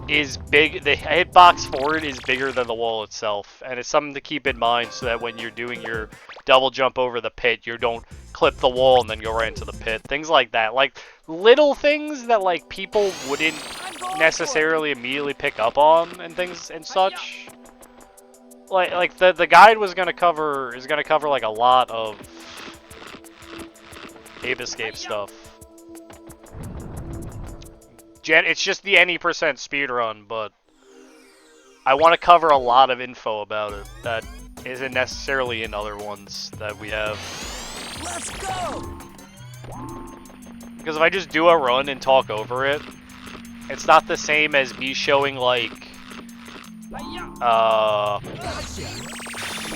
is big, the hitbox forward is bigger than the wall itself, and it's something to keep in mind so that when you're doing your double jump over the pit, you don't clip the wall and then go right into the pit. Things like that, like little things that like people wouldn't necessarily immediately pick up on and things and such. Like the guide is gonna cover like a lot of Ape Escape stuff. It's just the any % speedrun, but I want to cover a lot of info about it that isn't necessarily in other ones that we have. Let's go. Because if I just do a run and talk over it, It's not the same as me showing like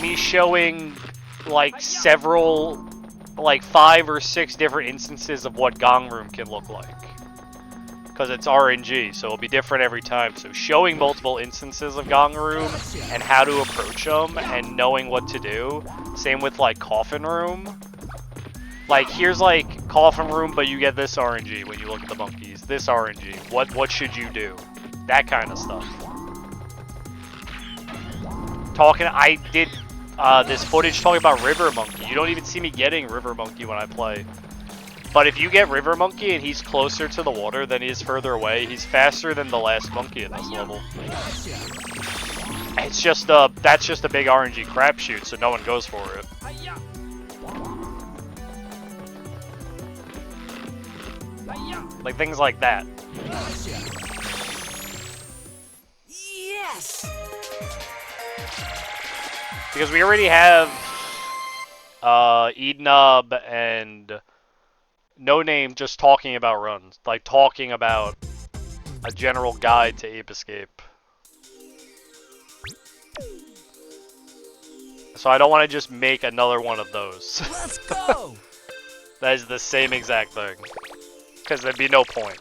me showing like several, like 5 or 6 different instances of what Gong Room can look like. Because it's RNG, so it'll be different every time. So showing multiple instances of Gong Room and how to approach them and knowing what to do. Same with like Coffin Room. Like here's like Coffin Room, but you get this RNG when you look at the monkeys. This RNG. What should you do? That kind of stuff. I did this footage talking about River Monkey. You don't even see me getting River Monkey when I play. But if you get River Monkey and he's closer to the water than he is further away, he's faster than the last monkey in this level. It's just that's just a big RNG crapshoot, so no one goes for it. Like things like that. Yes. Because we already have Ednob and No Name just talking about runs, like talking about a general guide to Ape Escape. So I don't want to just make another one of those. Let's go. That is the same exact thing. Because there'd be no point.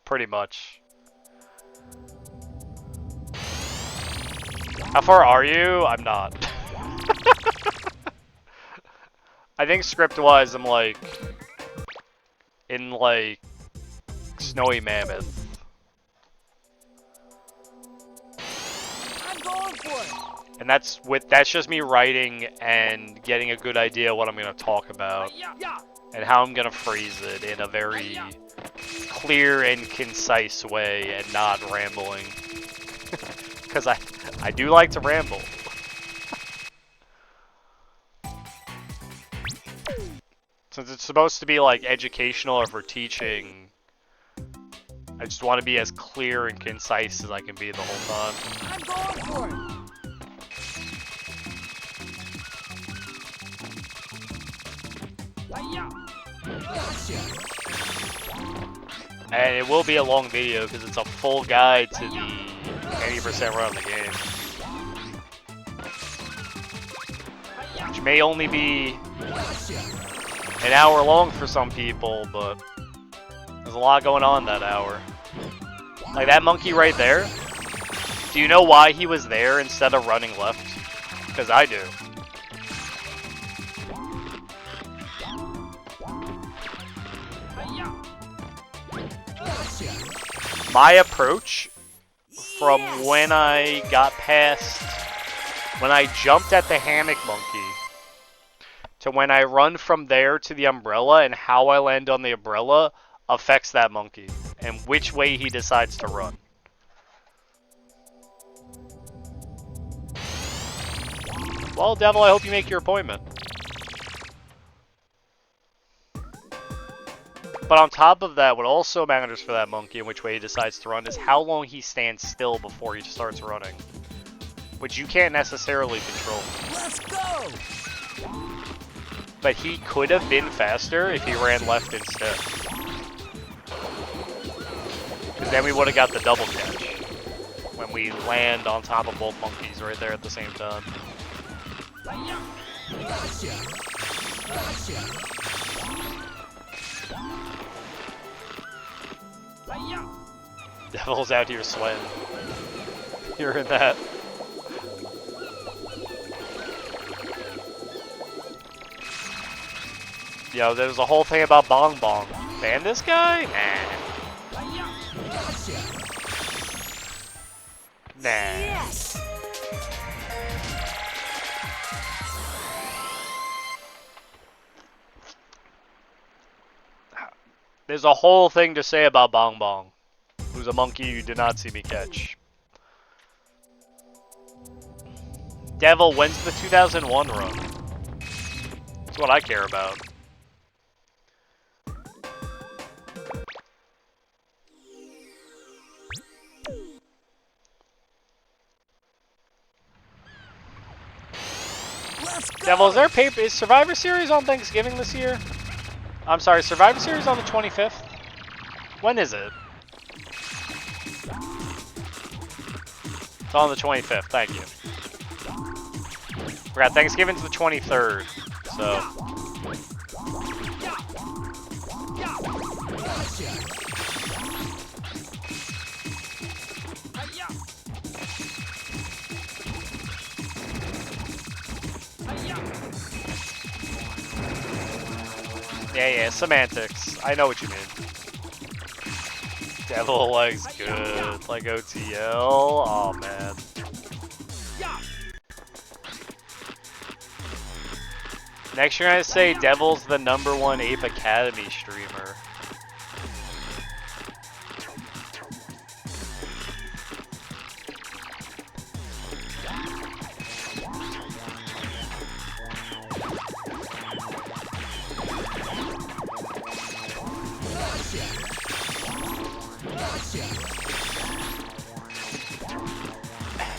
Pretty much. How far are you? I'm not. I think script-wise I'm like in like Snowy Mammoth. I'm going for it. And that's just me writing and getting a good idea what I'm gonna talk about and how I'm gonna phrase it in a very clear and concise way and not rambling. Because I do like to ramble. Since it's supposed to be like educational or for teaching, I just want to be as clear and concise as I can be the whole time. I'm going for it. And it will be a long video because it's a full guide to the 80% run of the game. Which may only be an hour long for some people, but there's a lot going on that hour. Like that monkey right there. Do you know why he was there instead of running left? Because I do. My approach from when I got past, when I jumped at the hammock monkey, to when I run from there to the umbrella and how I land on the umbrella affects that monkey and which way he decides to run. Well, Devil, I hope you make your appointment. But on top of that, what also matters for that monkey and which way he decides to run is how long he stands still before he starts running. Which you can't necessarily control. Let's go. But he could have been faster if he ran left instead. Because then we would have got the double catch. When we land on top of both monkeys right there at the same time. Devil's out here sweating. You're in that. Yo, there's a whole thing about Bong Bong. Ban this guy? Nah. Nah. Yes. There's a whole thing to say about Bong Bong, who's a monkey you did not see me catch. Devil, when's the 2001 run? That's what I care about. Let's go. Devil, is Survivor Series on Thanksgiving this year? I'm sorry, Survivor Series on the 25th? When is it? It's on the 25th. Thank you. Forgot Thanksgiving's the 23rd. So. Yeah, semantics. I know what you mean. Devil legs good, like OTL. Oh man. Next you're gonna say Devil's the #1 Ape Academy streamer.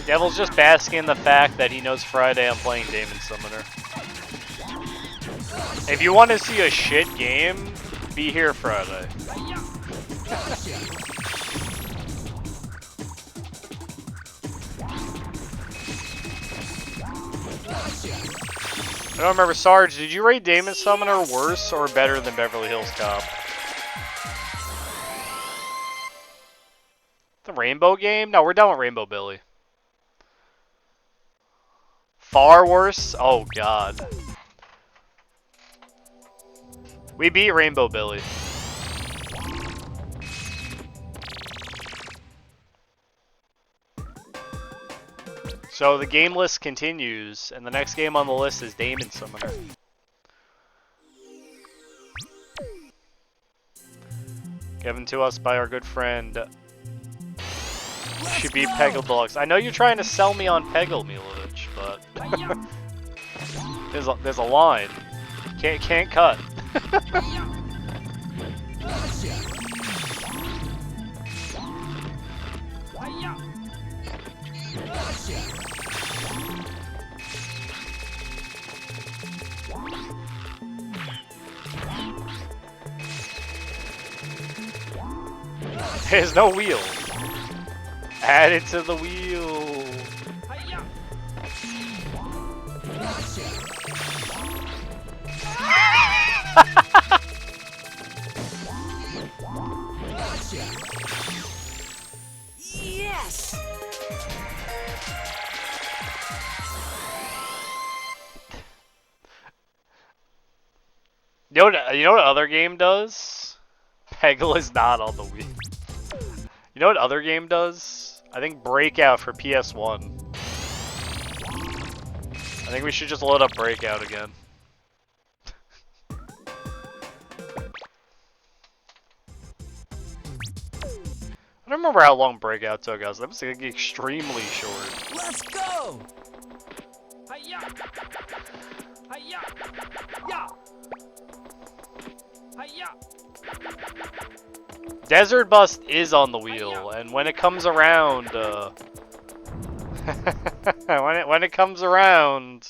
Devil's just basking in the fact that he knows Friday I'm playing Demon Summoner. If you want to see a shit game, be here Friday. I don't remember, Sarge, did you rate Demon Summoner worse or better than Beverly Hills Cop? The Rainbow game? No, we're done with Rainbow Billy. Far worse? Oh god. We beat Rainbow Billy. So the game list continues, and the next game on the list is Demon Summoner. Given to us by our good friend Should be Peggle Deluxe. I know you're trying to sell me on Peggle, Milovich, but there's a line. Can't cut. There's no wheel. Add it to the wheel. Yes. You know what other game does? Peggle is not on the wheel. You know what other game does? I think Breakout for PS1. I think we should just load up Breakout again. I don't remember how long Breakout took us. That was like extremely short. Let's go. Hiya. Hiya. Yeah. Hiya. Desert Bust is on the wheel, and when it comes around, when it comes around,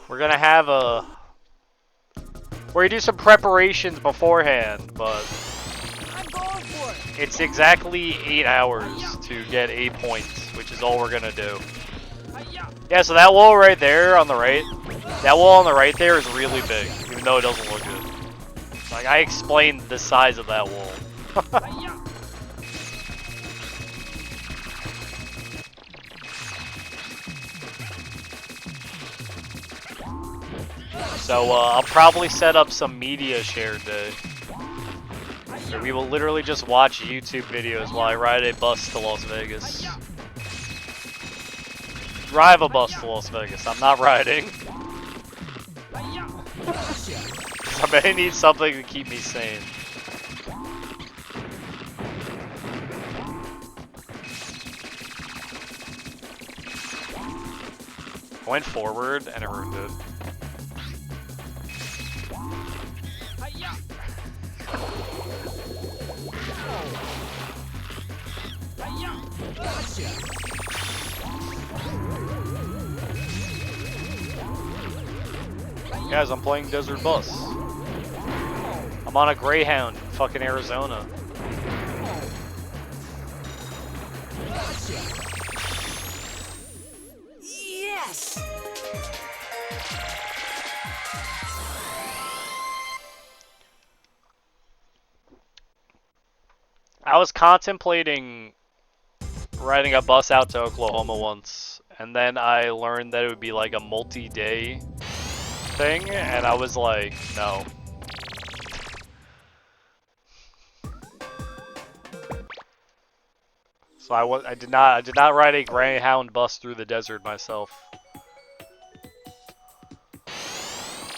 we're gonna have where you do some preparations beforehand, but I'm going for it. it's exactly 8 hours to get 8 points, which is all we're gonna do. Yeah, so that wall right there on the right, that wall on the right there is really big, even though it doesn't look good. Like, I explained the size of that wall. So, I'll probably set up some media share day. So we will literally just watch YouTube videos while I ride a bus to Las Vegas. Drive a bus to Las Vegas. I'm not riding. Somebody needs something to keep me sane. I went forward and it ruined it. Guys, I'm playing Desert Bus. I'm on a Greyhound in fucking Arizona. Yes! I was contemplating riding a bus out to Oklahoma once, and then I learned that it would be like a multi-day thing, and I was like, no. So I did not ride a Greyhound bus through the desert myself.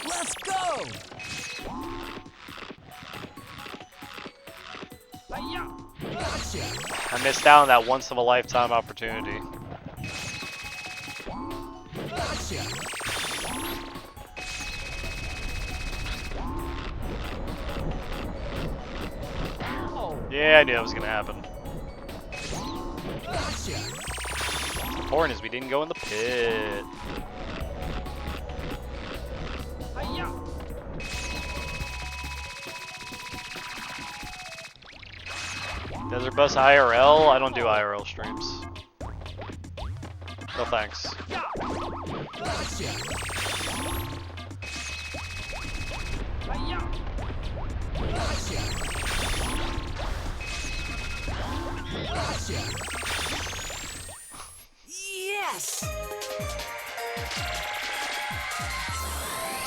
Let's go! I missed out on that once-in-a-lifetime opportunity. Yeah, I knew that was gonna happen. What's important is we didn't go in the pit. Desert Bus IRL? I don't do IRL streams. No thanks. Yes!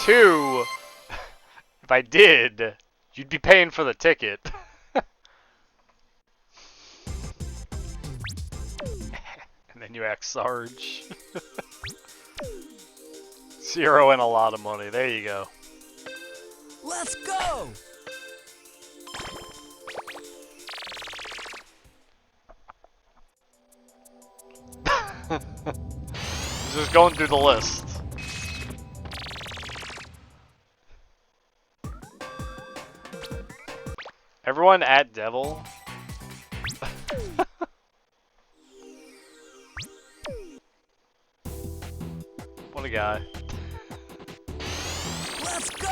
2, if I did, you'd be paying for the ticket. And then you act Sarge. 0 and a lot of money. There you go. Let's go! Just going through the list. Everyone at Devil. What a guy. Let's go!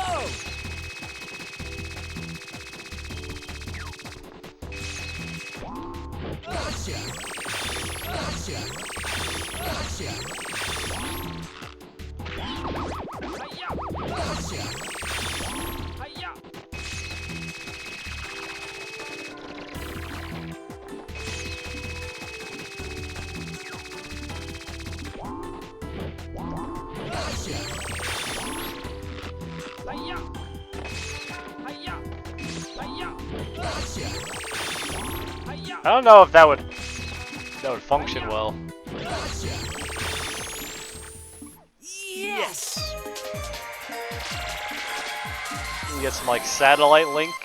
I don't know if that would function well. Yes! You get some like satellite link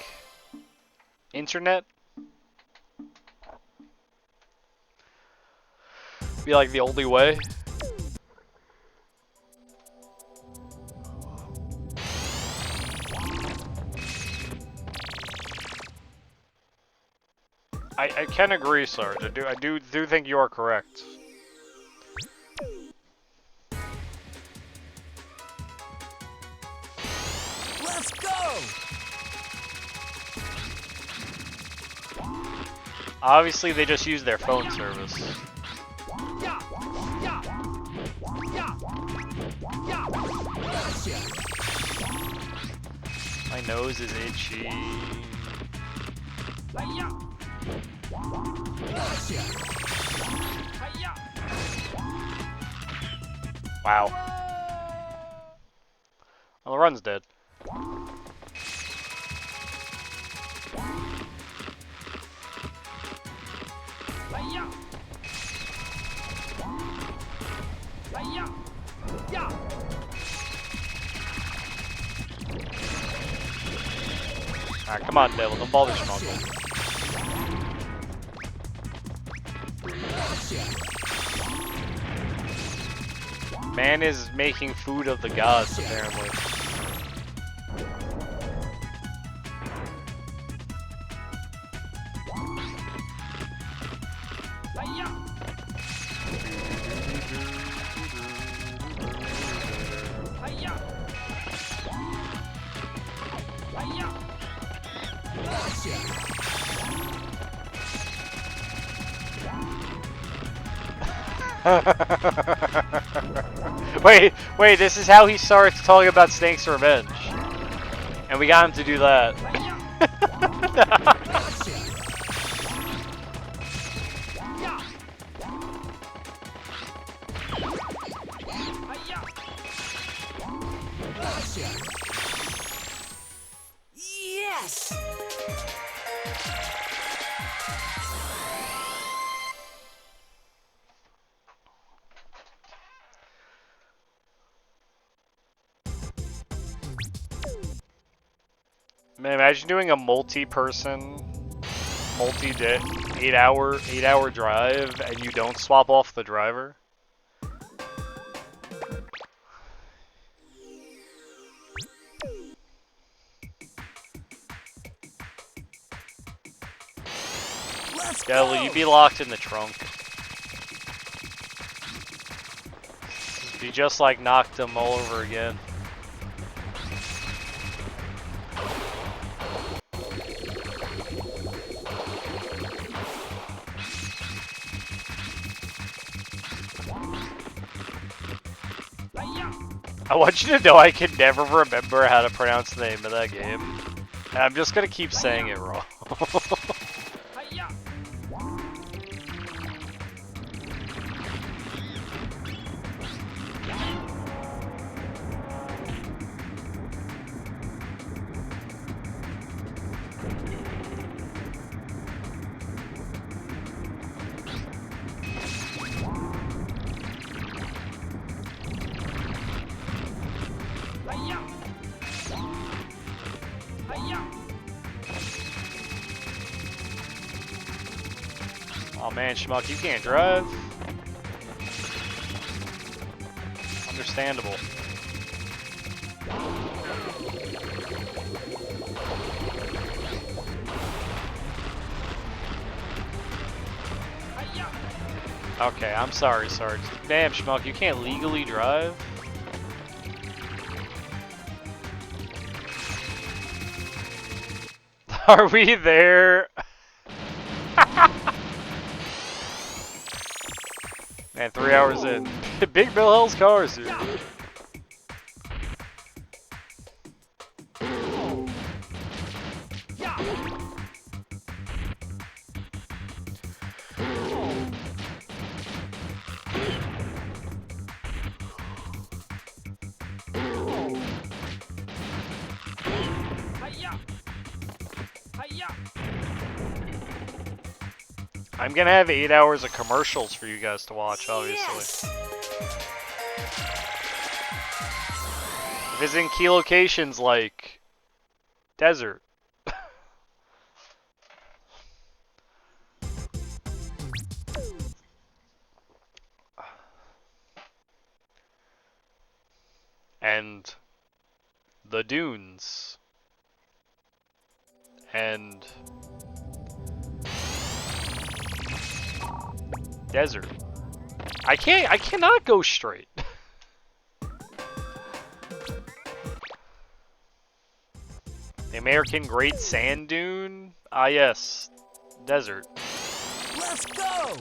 internet. Be like the only way. I can agree, Sarge. I do think you are correct. Let's go! Obviously, they just use their phone service. My nose is itchy. Wow. Well, the run's dead. Alright, come on, Devil. Don't bother smuggling. Man is making food of the gods, apparently. wait, this is how he starts talking about Snake's Revenge. And we got him to do that. Yes! Man, imagine doing a multi-person, multi-day, 8-hour drive, and you don't swap off the driver. Let's Yeah, go! will you be locked in the trunk? You just like knocked him all over again. I want you to know I can never remember how to pronounce the name of that game. And I'm just gonna keep saying it wrong. Oh man, Schmuck, you can't drive. Understandable. Okay, I'm sorry, Sarge. Damn, Schmuck, you can't legally drive? Are we there? Man, 3 hours in. Big Bill Hill's cars, dude. I'm gonna have 8 hours of commercials for you guys to watch, obviously. Yes! Visiting key locations like desert. And the dunes. And desert. I cannot go straight. The American Great Sand Dune? Ah yes, desert. Let's go!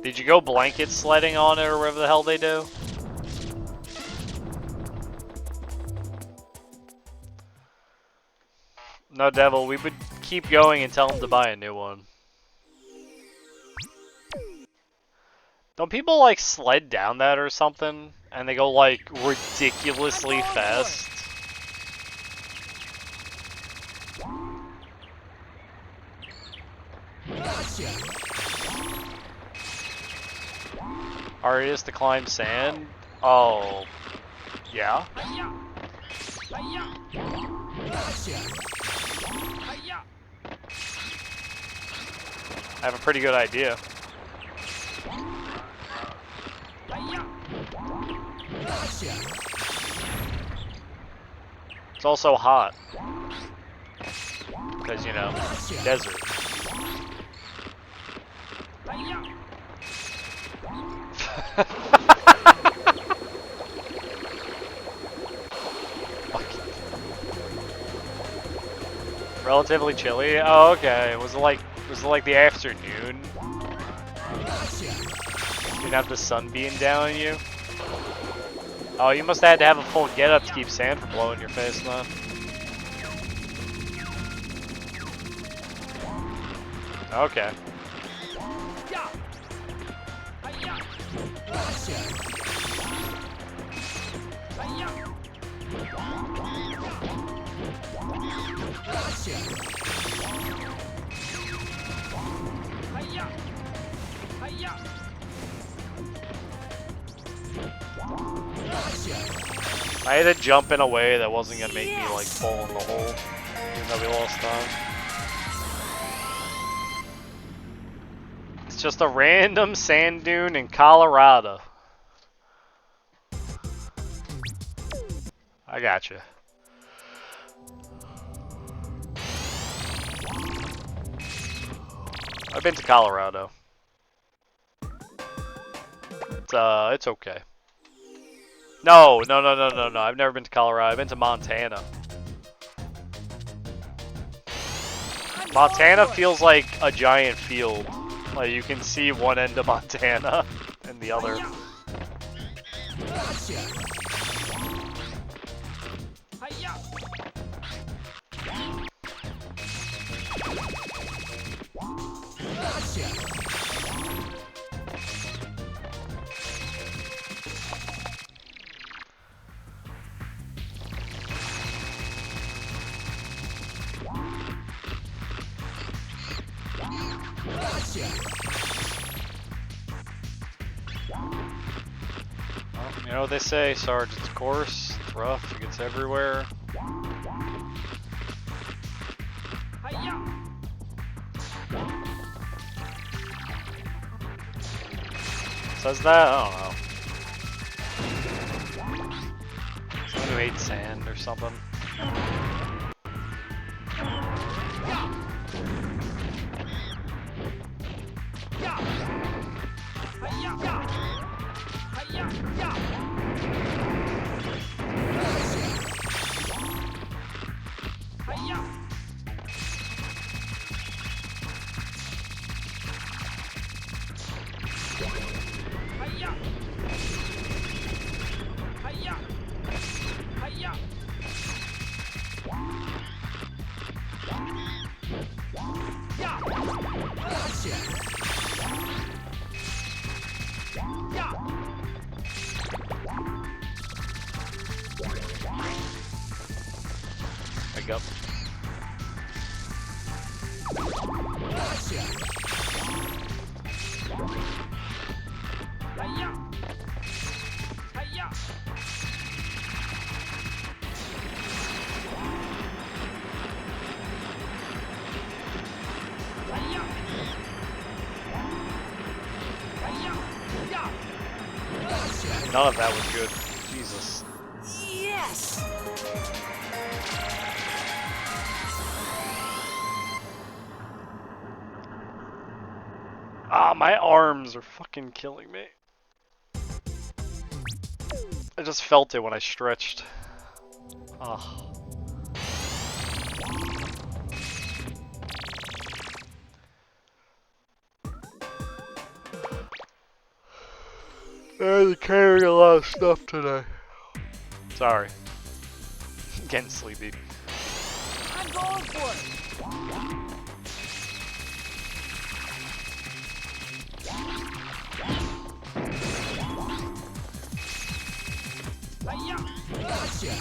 Did you go blanket sledding on it or whatever the hell they do? No, Devil, we would keep going and tell him to buy a new one. Don't people like sled down that or something? And they go like ridiculously fast? Gotcha! Hard it is to climb sand? Oh, yeah? Gotcha! I have a pretty good idea. Gotcha! It's also hot. Because, you know, desert. Relatively chilly. Oh, okay. Was it like the afternoon? Gotcha. You didn't have the sun beating down on you? Oh, you must have had to have a full get-up to keep sand from blowing your face, then. Okay. Gotcha. Gotcha. Gotcha. I had to jump in a way that wasn't gonna make me like fall in the hole, even though we lost time. It's just a random sand dune in Colorado. I gotcha. I've been to Colorado. It's okay. No. I've never been to Colorado. I've been to Montana. Montana feels like a giant field. Like you can see one end of Montana and the other. Gotcha. Well, you know what they say, Sergeant's course. It's rough. It gets everywhere. Says that? I don't know. Someone who hates sand or something. Wake up. None of that was good. Jesus. Yes. Ah, my arms are fucking killing me. I just felt it when I stretched. Ah. I had to carry a lot of stuff today. Sorry. Getting sleepy. I'm going for it. Gotcha.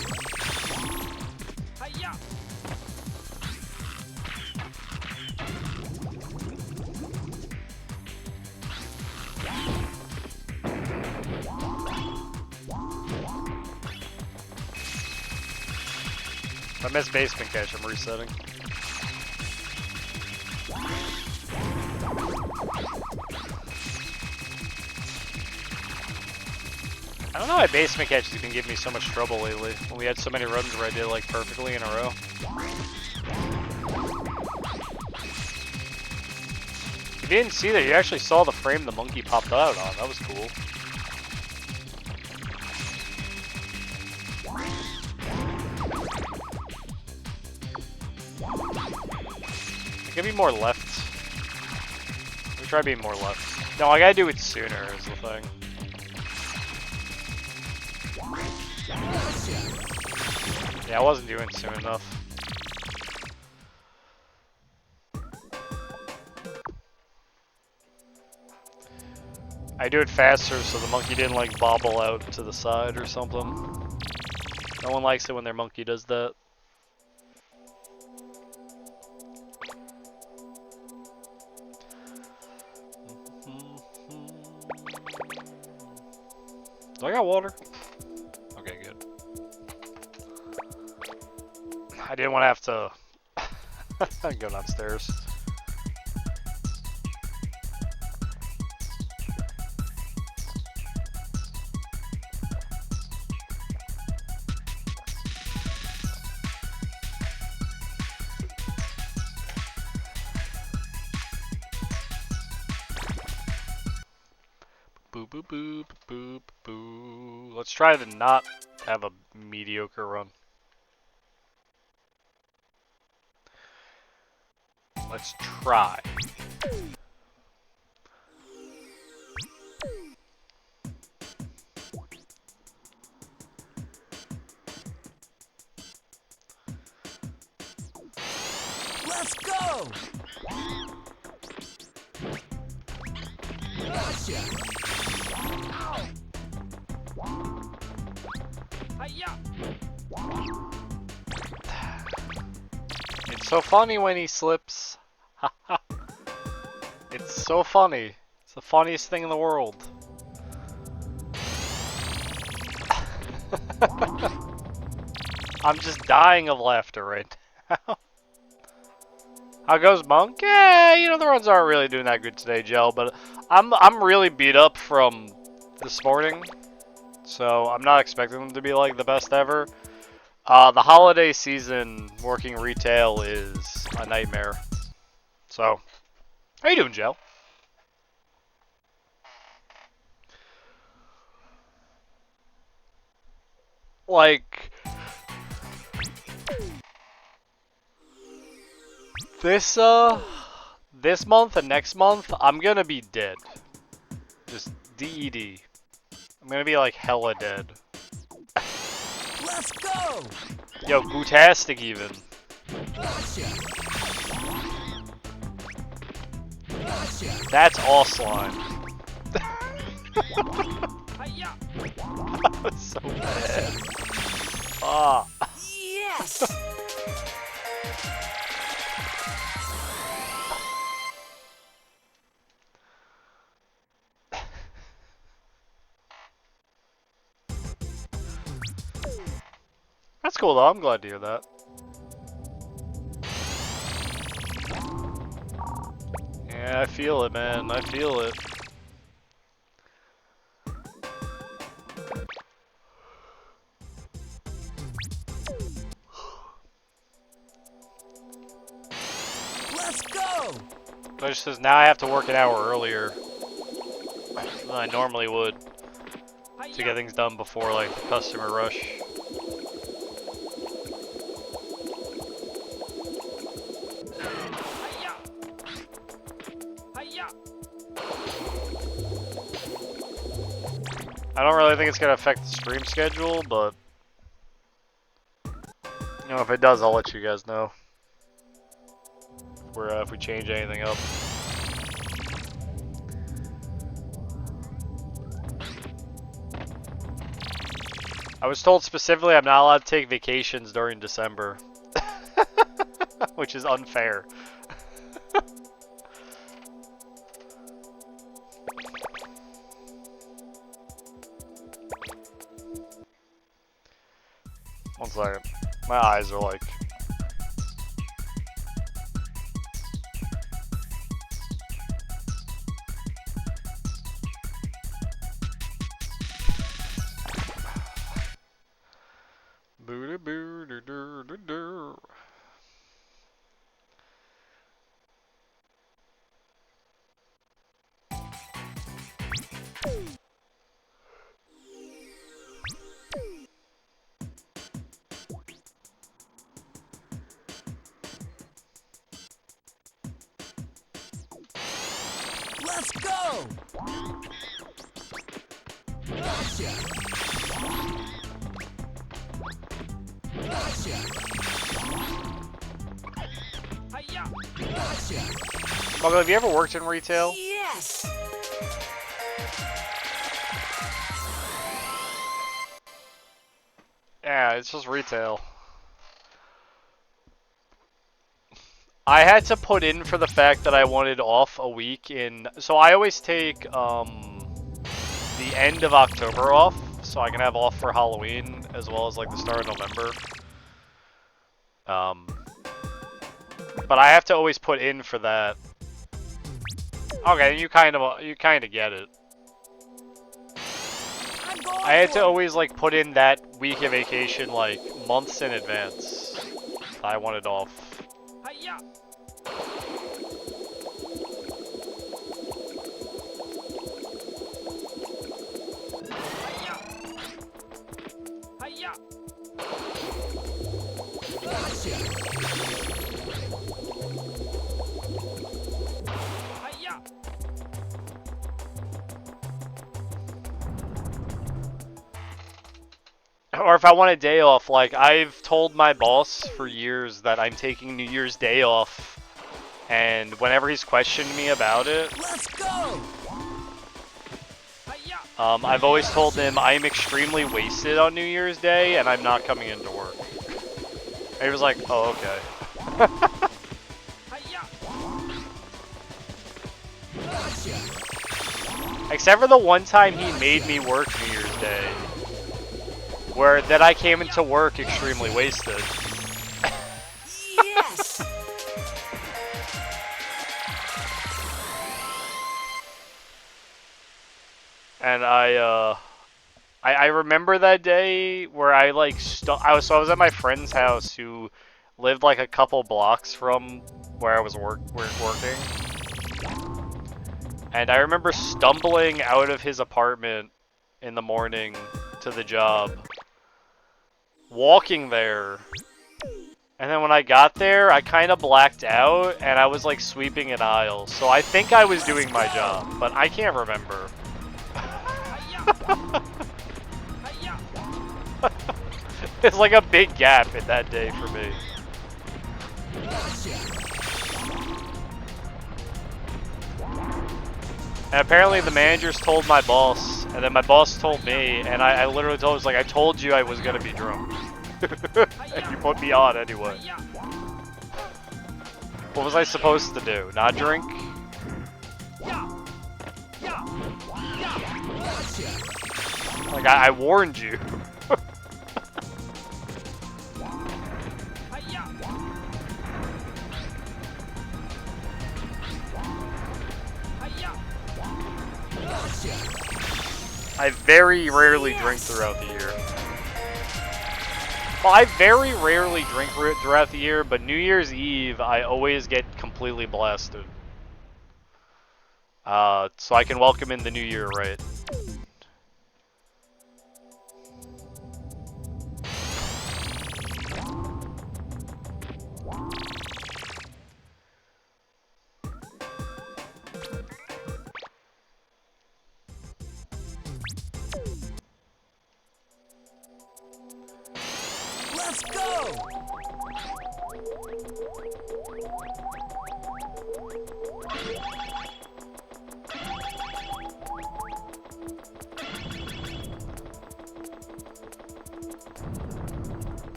If I miss basement catch, I'm resetting. I don't know why basement catch has been giving me so much trouble lately, when we had so many runs where I did like perfectly in a row. If you didn't see that, you actually saw the frame the monkey popped out on. That was cool. Give me more left. Let me try being more left. No, I gotta do it sooner is the thing. Yeah, I wasn't doing it soon enough. I do it faster so the monkey didn't like bobble out to the side or something. No one likes it when their monkey does that. Do I got water? Okay, good. I didn't want to have to go downstairs. Boop boop boop boop boop. Let's try to not have a mediocre run. Let's try. Let's go! Gotcha! Hi-ya! It's so funny when he slips. It's so funny. It's the funniest thing in the world. I'm just dying of laughter right now. How goes Monk? Yeah, you know the runs aren't really doing that good today, Gel, but I'm really beat up from this morning, so I'm not expecting them to be like the best ever. The holiday season working retail is a nightmare. So, how you doing, Gel? Like this month and next month, I'm gonna be dead. Just DED. I'm gonna be like hella dead. Let's go! Yo, Gootastic even. Gotcha! Gotcha! That's all slime. Hi-ya! That was so bad. Ah. Yes! That's cool though, I'm glad to hear that. Yeah, I feel it, man. I feel it. Let's go! But it says now I have to work an hour earlier than I normally would to get things done before like the customer rush. I don't really think it's gonna affect the stream schedule, but you know, if it does, I'll let you guys know. If we change anything up. I was told specifically I'm not allowed to take vacations during December, which is unfair. One second. My eyes are like... Boo-da-boo-da-dur-da-dur. Let's go! Gotcha! Gotcha! Hiya! Gotcha! Muggle, have you ever worked in retail? Yes! Yeah, it's just retail. I had to put in for the fact that I wanted off a week in... So I always take the end of October off, so I can have off for Halloween, as well as like the start of November. But I have to always put in for that. Okay, you kind of get it. I had to always like put in that week of vacation like months in advance. I wanted off. Hiya! Hiya! Gotcha! Hiya! Or if I want a day off, like I've told my boss for years that I'm taking New Year's Day off, and whenever he's questioned me about it, Let's go! Hiya! I've always told him I'm extremely wasted on New Year's Day and I'm not coming into work. And he was like, oh, okay. Hiya! Gotcha! Except for the one time he made me work New Year's Day, where then I came into work extremely wasted. Yes! And I remember that day where I like I was at my friend's house who lived like a couple blocks from where I was working. And I remember stumbling out of his apartment in the morning to the job, walking there, and then when I got there, I kind of blacked out, and I was like sweeping an aisle. So I think I was doing my job, but I can't remember. It's like a big gap in that day for me. And apparently the managers told my boss, and then my boss told me, and I literally told him, was like, I told you I was gonna be drunk. And you put me on anyway. What was I supposed to do? Not drink? Like, I warned you. I very rarely drink throughout the year. Well, I very rarely drink throughout the year, but New Year's Eve, I always get completely blasted. So I can welcome in the new year, right? Let's go!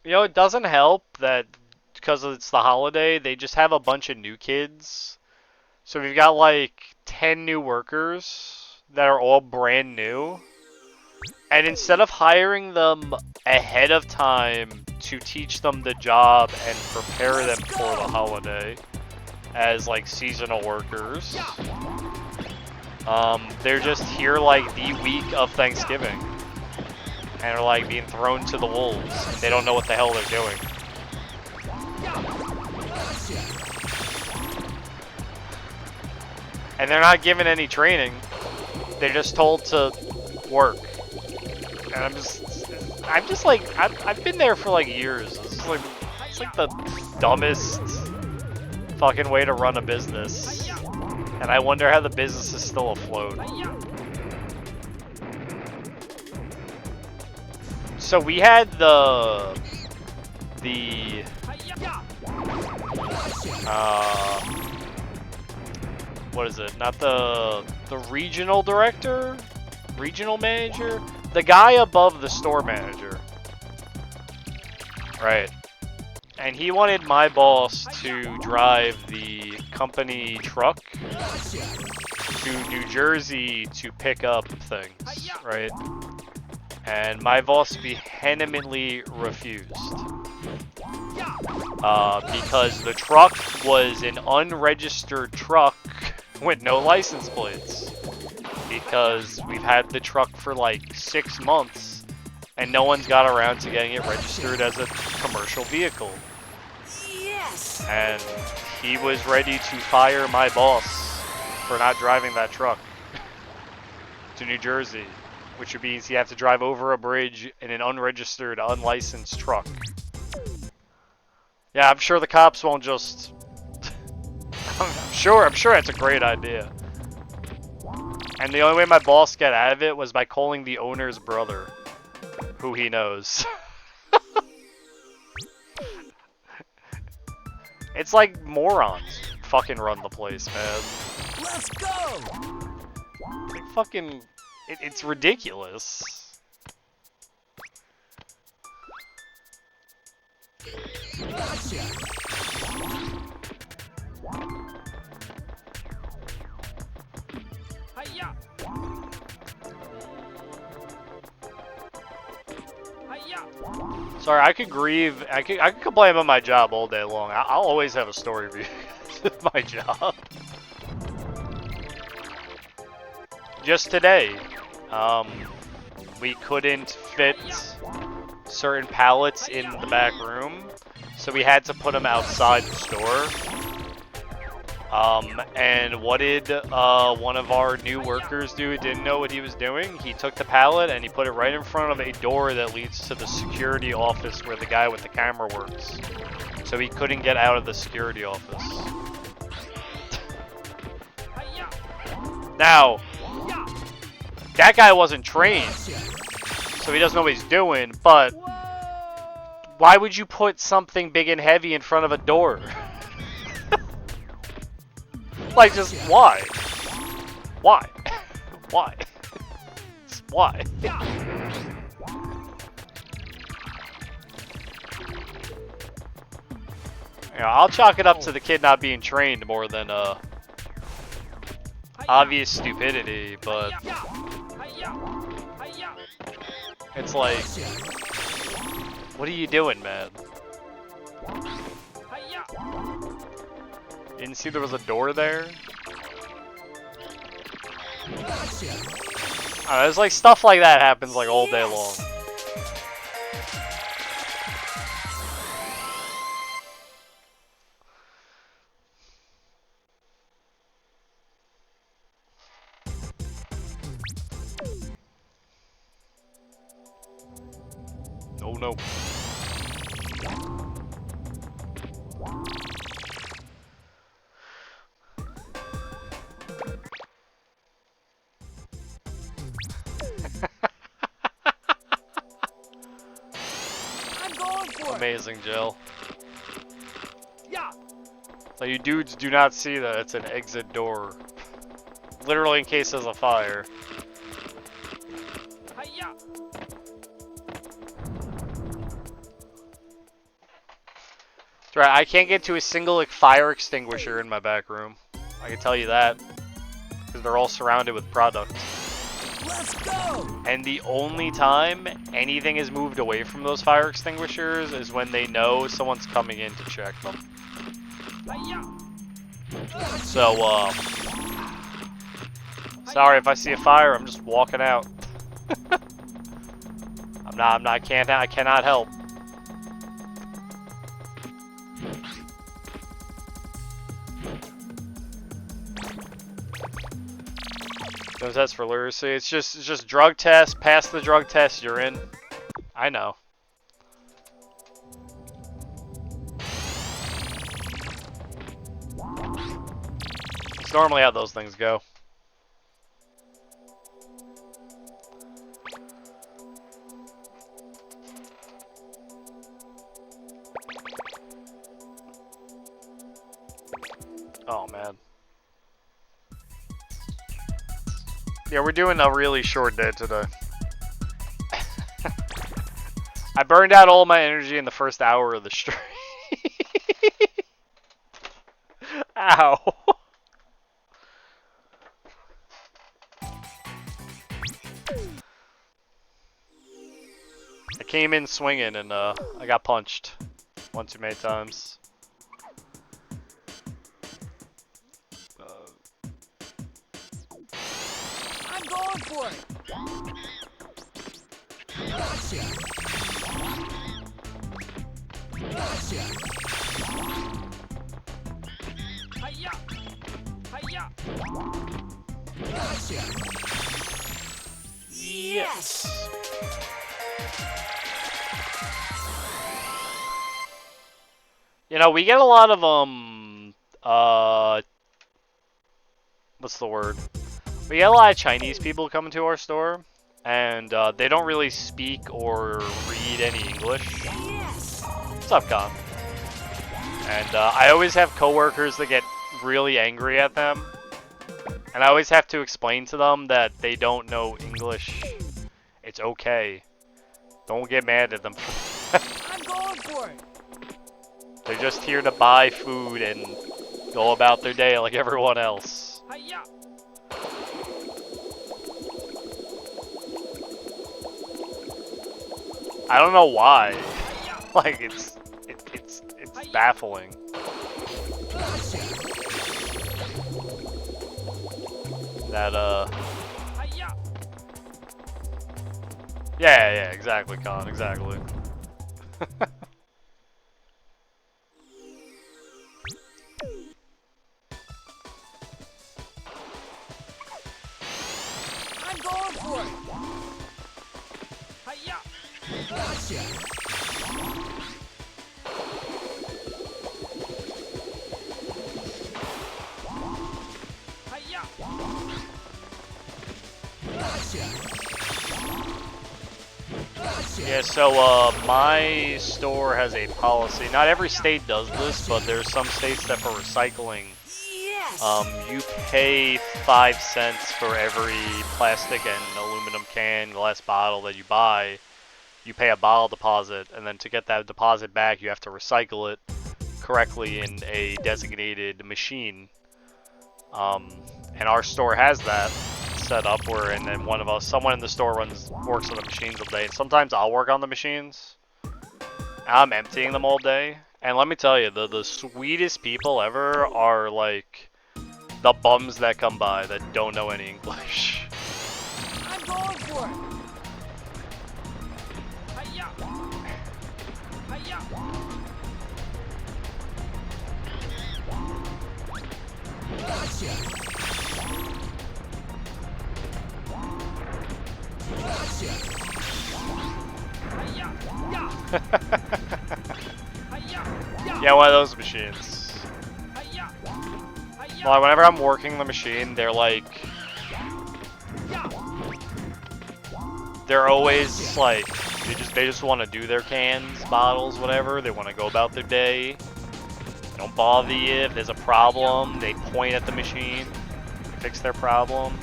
You know, it doesn't help that because it's the holiday, they just have a bunch of new kids. So we've got like 10 new workers that are all brand new. And instead of hiring them ahead of time to teach them the job and prepare them for the holiday as like seasonal workers, they're just here like the week of Thanksgiving. And are like being thrown to the wolves, and they don't know what the hell they're doing. And they're not given any training. They're just told to work. And I'm just like, I've been there for like years. It's like It's like the dumbest fucking way to run a business. And I wonder how the business is still afloat. So we had what is it? Not the regional director? Regional manager? The guy above the store manager. Right. And he wanted my boss to drive the company truck to New Jersey to pick up things, right? And my boss vehemently refused. Because the truck was an unregistered truck with no license plates. Because we've had the truck for like 6 months and no one's got around to getting it registered as a commercial vehicle. Yes! And he was ready to fire my boss for not driving that truck to New Jersey, which means he'd have to drive over a bridge in an unregistered, unlicensed truck. Yeah, I'm sure the cops won't just... I'm sure that's a great idea. And the only way my boss got out of it was by calling the owner's brother, who he knows. It's like morons fucking run the place, man. Let's go! Like fucking... It's ridiculous. Gotcha! Hiya! Hiya! Sorry, I could grieve. I could complain about my job all day long. I'll always have a story for you. My job. Just today, we couldn't fit certain pallets in the back room, so we had to put them outside the store. And what did one of our new workers do who didn't know what he was doing? He took the pallet and he put it right in front of a door that leads to the security office where the guy with the camera works. So he couldn't get out of the security office. Now, that guy wasn't trained, so he doesn't know what he's doing, but why would you put something big and heavy in front of a door? Like, just why? Why? Why? Just why? Yeah, I'll chalk it up to the kid not being trained more than obvious stupidity, but it's like, what are you doing, man? You didn't see there was a door there? There's like stuff like that happens like all day long. Oh no. I'm going for it! Amazing, Jill. Yeah! So you dudes do not see that it's an exit door. Literally in case there's a fire. Hiya! That's right, I can't get to a single like, fire extinguisher in my back room. I can tell you that. Because they're all surrounded with product. Let's go! And the only time anything is moved away from those fire extinguishers is when they know someone's coming in to check them. Hiya! So, sorry if I see a fire, I'm just walking out. I cannot help. No test for literacy. It's just drug test. Pass the drug test, you're in. I know. normally how those things go. Oh, man. Yeah, we're doing a really short day today. I burned out all my energy in the first hour of the stream. Ow. I came in swinging and I got punched one too many times. I'm going for it. Gotcha. Gotcha. Hiya. Hiya. Gotcha. Yes. You know, we get a lot of what's the word? We get a lot of Chinese people coming to our store, and they don't really speak or read any English. What's up, Con? And I always have coworkers that get really angry at them, and I always have to explain to them that they don't know English. It's okay. Don't get mad at them. I'm going for it. They're just here to buy food and go about their day like everyone else. Hiya. I don't know why. Like it's baffling. That yeah, exactly, Con, exactly. I'm going for it. Hiya. Gotcha. Hiya. Gotcha. Yeah, so my store has a policy. Not every state does this, but there's some states that for recycling, you pay 5 cents for every plastic and aluminum can, glass bottle that you buy. You pay a bottle deposit, and then to get that deposit back, you have to recycle it correctly in a designated machine. And our store has that set up where, and then someone in the store works on the machines all day. And sometimes I'll work on the machines. I'm emptying them all day. And let me tell you, the sweetest people ever are like the bums that come by that don't know any English. I'm going for it. Hiya. Hiya. Gotcha. Gotcha. Hiya. Yeah. Hiya. Yeah. Yeah, one of those machines. Hiya. Hiya. Well, whenever I'm working the machine, they're like, they're always like, they just want to do their cans, bottles, whatever. They want to go about their day. They don't bother you if there's a problem. They point at the machine, fix their problem.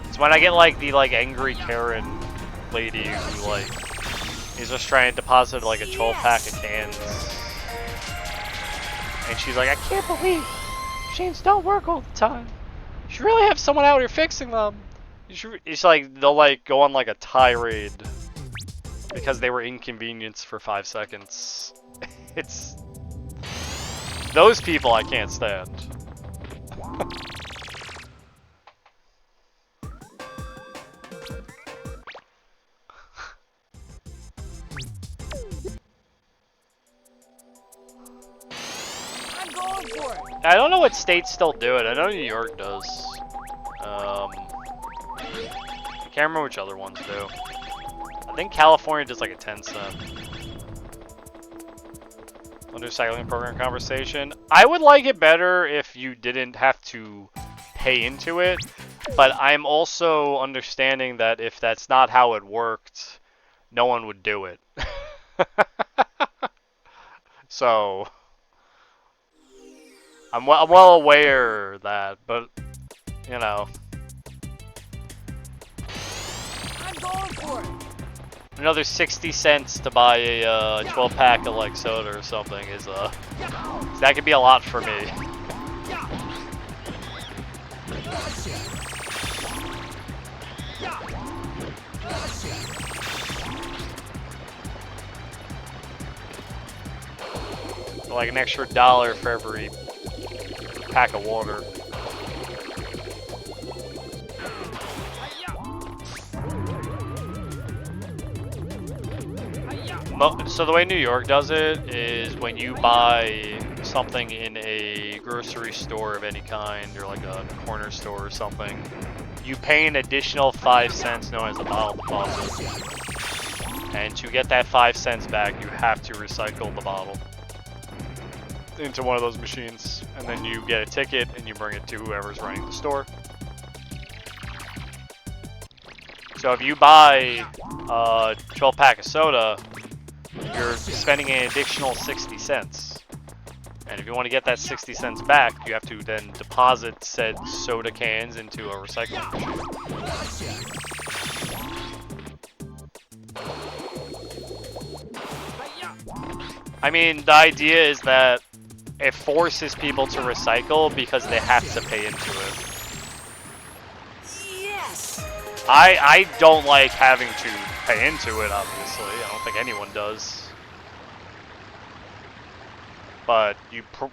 It's when I get like the angry Karen lady who like is just trying to deposit like a 12-pack of cans, and she's like, I can't believe machines don't work all the time. You should really have someone out here fixing them. It's like they'll like go on like a tirade because they were inconvenienced for 5 seconds. It's those people I can't stand. I'm going for it. I don't know what states still do it. I know New York does. I can't remember which other ones do. I think California does like a 10-cent. Under cycling program conversation. I would like it better if you didn't have to pay into it. But I'm also understanding that if that's not how it worked, no one would do it. So, I'm well aware of that, but, you know. I'm going for it. Another 60 cents to buy a 12-pack of like soda or something is that could be a lot for me. Like an extra $1 for every pack of water. So the way New York does it is when you buy something in a grocery store of any kind, or like a corner store or something, you pay an additional 5 cents known as a bottle deposit. And to get that 5 cents back, you have to recycle the bottle into one of those machines, and then you get a ticket and you bring it to whoever's running the store. So if you buy a 12-pack of soda, you're spending an additional 60 cents. And if you want to get that 60 cents back, you have to then deposit said soda cans into a recycling machine. I mean, the idea is that it forces people to recycle because they have to pay into it. Yes. I don't like having to pay into it, obviously. I don't think anyone does. But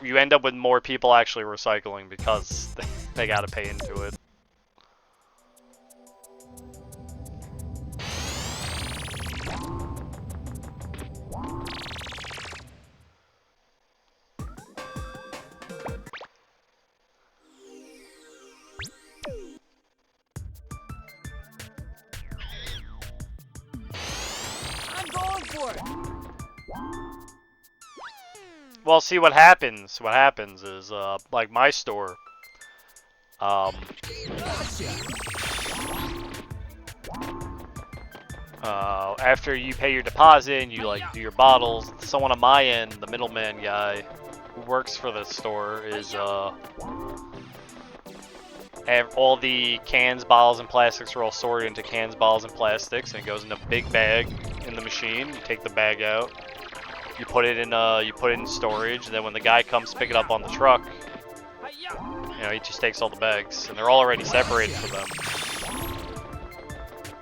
you end up with more people actually recycling because they gotta pay into it. Well, see what happens. What happens is, like my store. After you pay your deposit and you like do your bottles, someone on my end, the middleman guy who works for the store, is all the cans, bottles, and plastics are all sorted into cans, bottles, and plastics, and it goes in a big bag in the machine. You take the bag out. You put it in storage, and then when the guy comes to pick it up on the truck, you know, he just takes all the bags, and they're all already separated for them.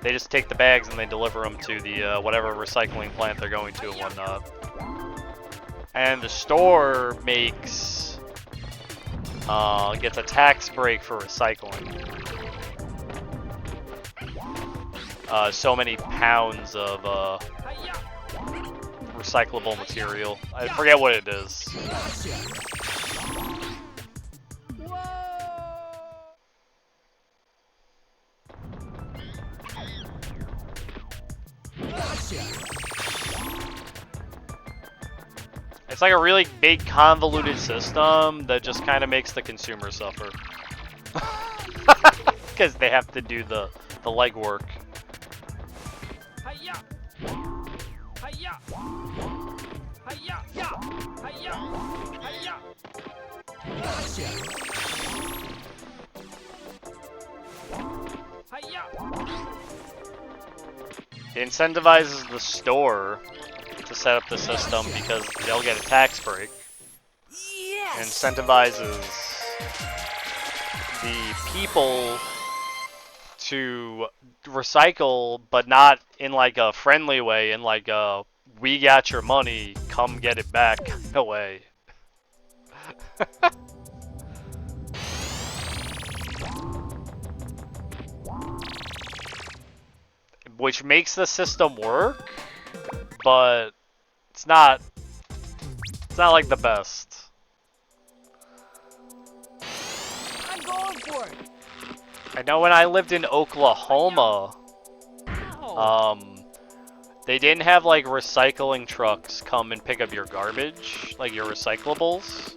They just take the bags and they deliver them to the whatever recycling plant they're going to and whatnot. And the store makes gets a tax break for recycling. So many pounds of recyclable material. I forget what it is. It's like a really big convoluted system that just kind of makes the consumer suffer. Because they have to do the legwork. It incentivizes the store to set up the system because they'll get a tax break. Yes. It incentivizes the people to recycle, but not in like a friendly way, in like a we got your money, come get it back kind of way. Which makes the system work, but it's not like the best. I'm going for it. I know when I lived in Oklahoma, they didn't have like recycling trucks come and pick up your garbage, like your recyclables.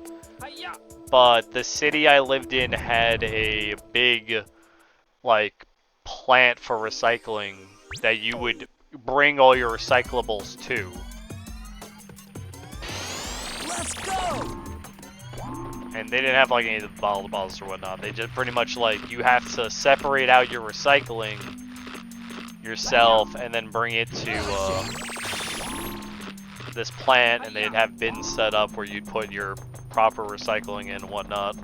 but the city I lived in had a big, like, plant for recycling that you would bring all your recyclables to. Let's go! And they didn't have like any of the bottled bottles or whatnot. They just pretty much like you have to separate out your recycling yourself and then bring it to this plant, and they'd have bins set up where you'd put your proper recycling in and whatnot.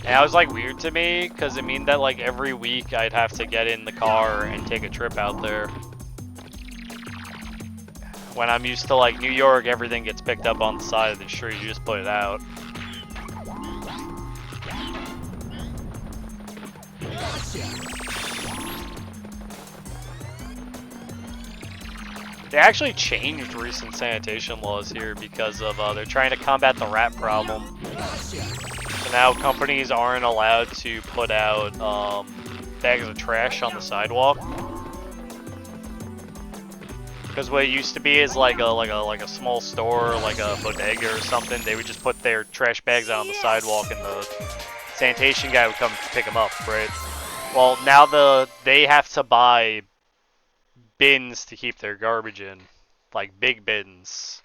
And that was like weird to me because it meant that like every week I'd have to get in the car and take a trip out there. When I'm used to like New York, everything gets picked up on the side of the street, you just put it out. They actually changed recent sanitation laws here because of they're trying to combat the rat problem. So now companies aren't allowed to put out bags of trash on the sidewalk. Because what it used to be is like a small store, like a bodega or something. They would just put their trash bags out on the sidewalk, and the sanitation guy would come pick them up, right? Well, now they have to buy bins to keep their garbage in, like big bins,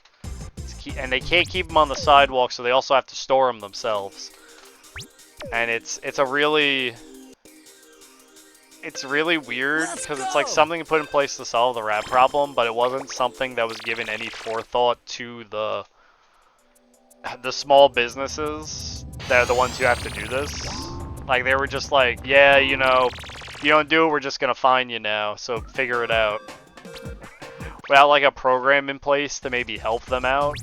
and they can't keep them on the sidewalk, so they also have to store them themselves. And it's really weird because it's like something put in place to solve the rat problem, but it wasn't something that was given any forethought to the small businesses that are the ones who have to do this. Like they were just like, yeah, you know, you don't do it, we're just gonna fine you now, so figure it out. Without like a program in place to maybe help them out.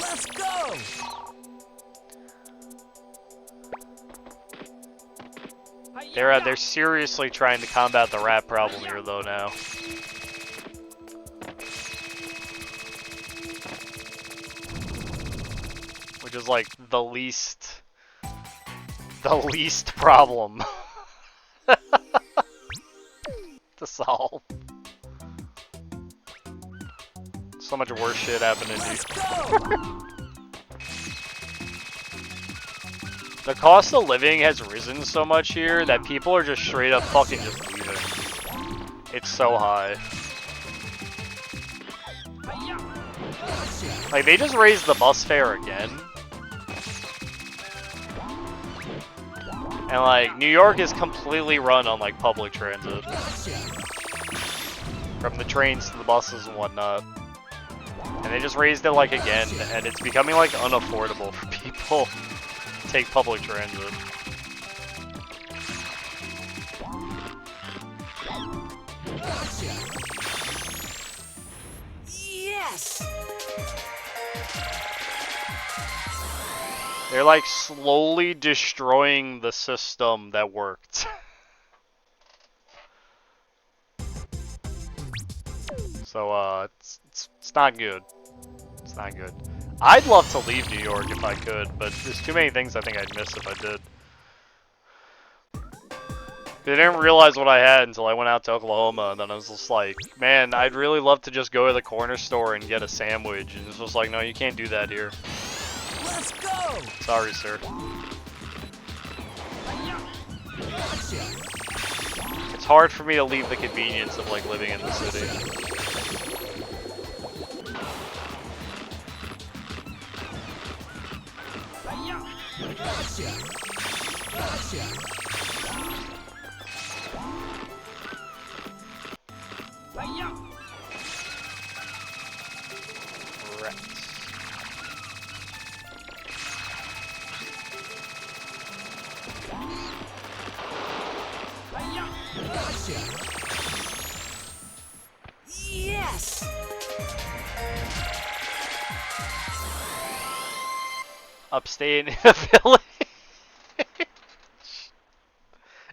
Let's go! They're seriously trying to combat the rat problem here though now. Which is like the least problem to solve. So much worse shit happening here. The cost of living has risen so much here that people are just straight up fucking just leaving. It's so high. Like, they just raised the bus fare again. And like, New York is completely run on like public transit. From the trains to the buses and whatnot. And they just raised it like again, and it's becoming like unaffordable for people to take public transit. Yes! They're like slowly destroying the system that worked. So it's not good. It's not good. I'd love to leave New York if I could, but there's too many things I think I'd miss if I did. I didn't realize what I had until I went out to Oklahoma, and then I was just like, man, I'd really love to just go to the corner store and get a sandwich, and it's just like, no, you can't do that here. Let's go! Sorry, sir. It's hard for me to leave the convenience of like living in the city. Yes! Upstate in a village.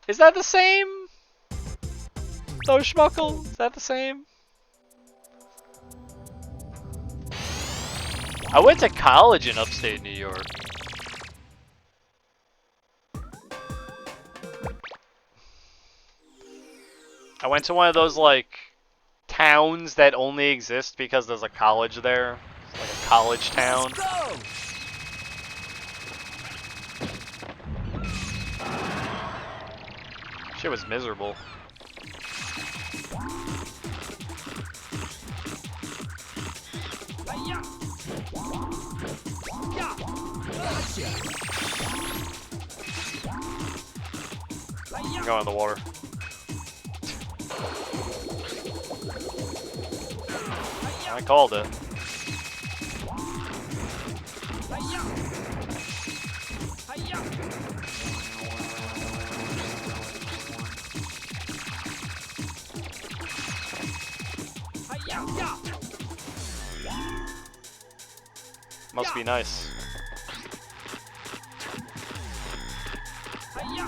Is that the same? Though Schmuckle? Is that the same? I went to college in upstate New York. I went to one of those like towns that only exist because there's a college there. It's like a college town. Let's go! Shit was miserable. Hi-ya! Yeah! Gotcha! Hi-ya! Go in the water. I called it. Hi-ya! Hi-ya! Hi-ya! Yeah! Must be nice. Hi-ya!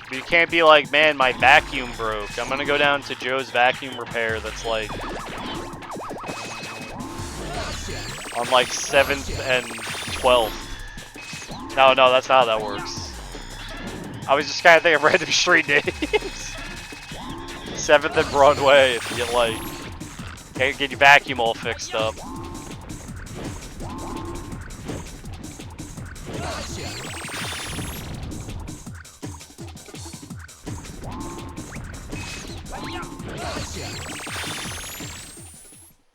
But you can't be like, man, my vacuum broke. I'm gonna go down to Joe's vacuum repair that's like on like 7th and 12th. No, that's not how that works. I was just kind of thinking of random street names. 7th and Broadway, and get like, get your vacuum all fixed up.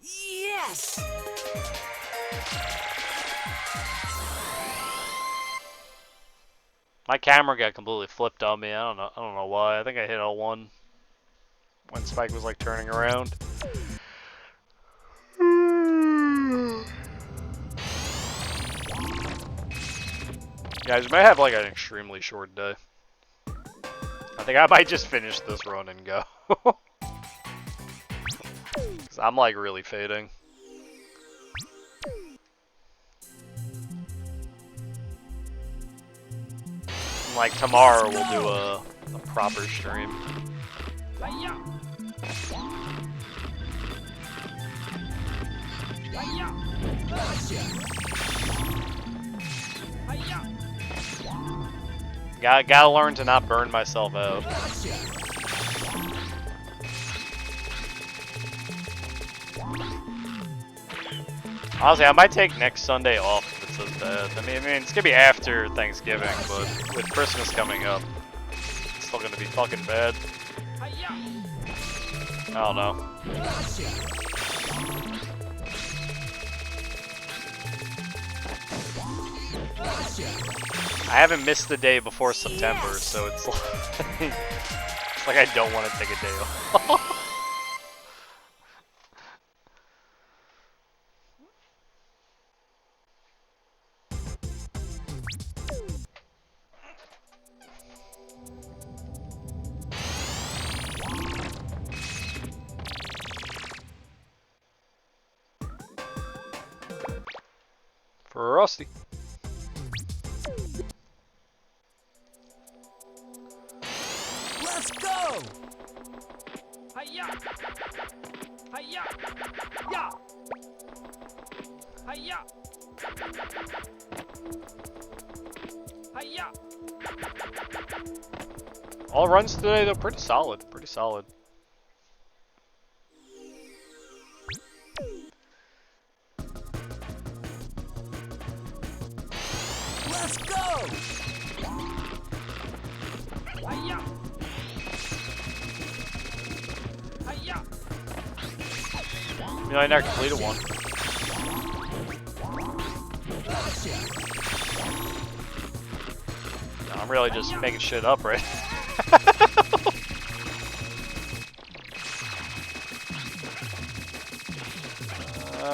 Yes! My camera got completely flipped on me. I don't know why. I think I hit L1 when Spike was like turning around. Guys, we might have like an extremely short day. I think I might just finish this run and go. 'Cause I'm like really fading. Like tomorrow we'll do a proper stream. Hi-ya! Hi-ya! Gotcha! Hi-ya! Gotta learn to not burn myself out. Gotcha! Honestly, I might take next Sunday off if it's as bad. I mean, it's gonna be after Thanksgiving, but with Christmas coming up, it's still gonna be fucking bad. Hi-ya! I don't know. Gotcha! Gotcha! I haven't missed the day before September, so it's like, it's like I don't want to take a day off. For Rusty. Let's go! Hi-ya! Hi-ya! Yeah! Hi-ya! Hi-ya! All runs today, though, pretty solid. Pretty solid. Let's go! Hi-ya! Hi-ya! You know, I never completed one. No, I'm really just making shit up, right?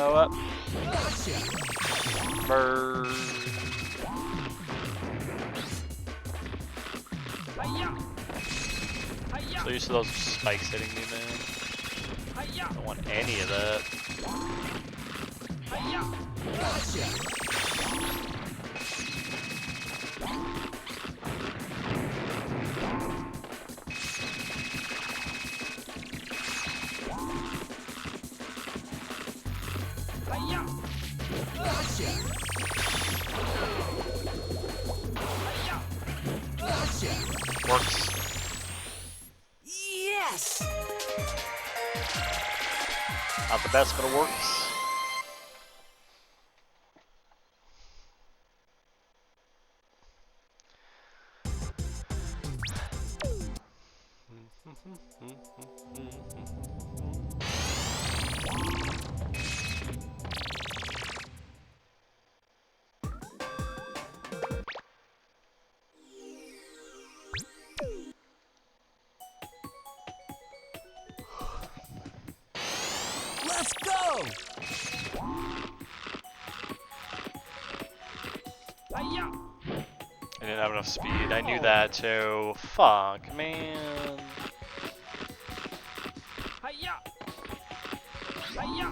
What? Bird. So used to those spikes hitting me, man. I don't want any of that. Works. Yes! Not the best, but it works. Let's go! Hiya! I didn't have enough speed. I knew that too. Fuck, man. Hiya! Hiya!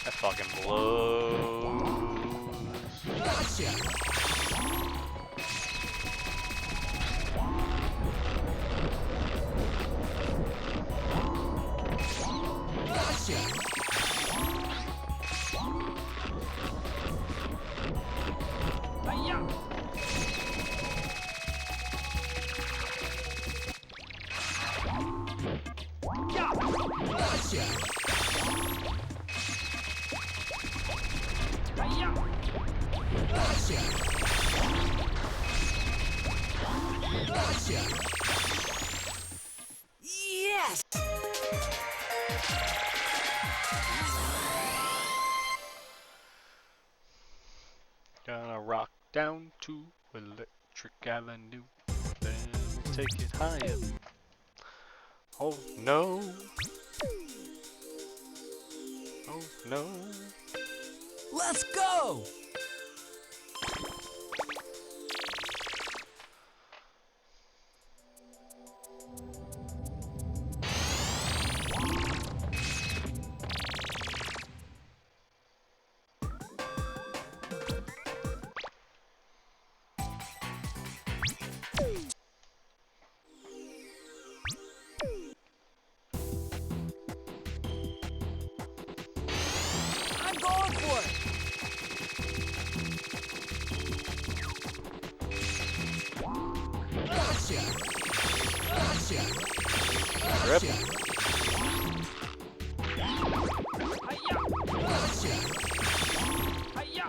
That fucking blows. Hiya! Yeah! Hiya! Yes! Gonna rock down to Electric Avenue. Then we'll take it higher. Oh no. Oh no. Let's go! I'm going for it! Rip. Hiya!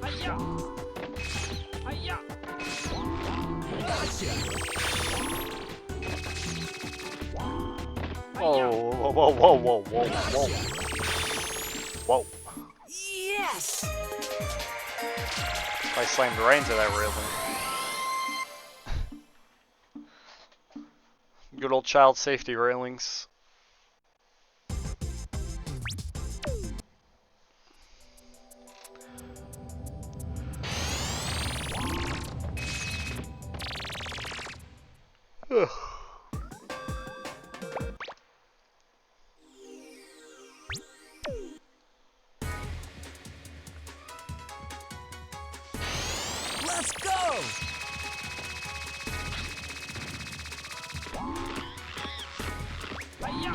Hiya! Hiya! Hiya! Whoa, whoa, whoa, whoa, whoa, whoa. Whoa. Yes! I slammed right into that railing. Good old child safety railings. Ugh. Let's go! Hiya!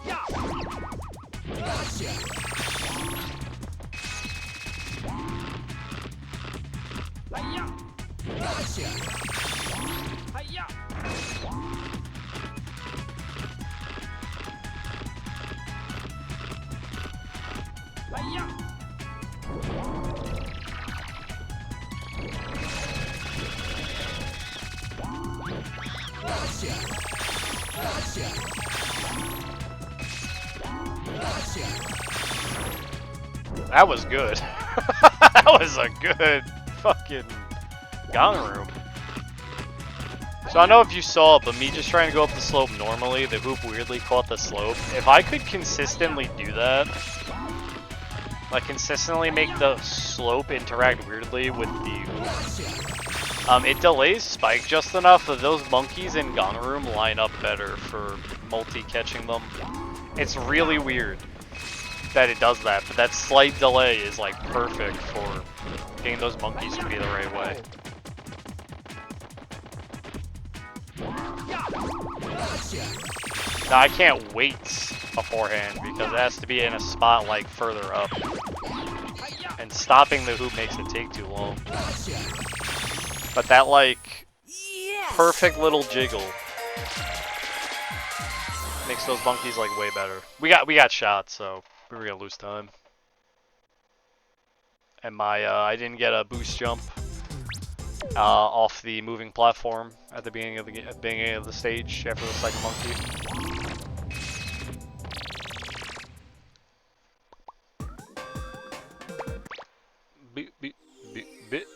Yeah! Hiya! Hiya! Hiya! That was good. That was a good fucking gong room. So I don't know if you saw it, but me just trying to go up the slope normally, the hoop weirdly caught the slope. If I could consistently do that, like consistently make the slope interact weirdly with the hoop, it delays spike just enough that those monkeys in gong room line up better for multi-catching them. It's really weird. that it does that, but that slight delay is like perfect for getting those monkeys to be the right way. Now I can't wait beforehand because it has to be in a spot like further up. And stopping the hoop makes it take too long. But that like perfect little jiggle makes those monkeys like way better. We got shots, so we were gonna lose time. And my I didn't get a boost jump off the moving platform at the beginning of the stage after the second monkey. Beep, beep, beep, beep.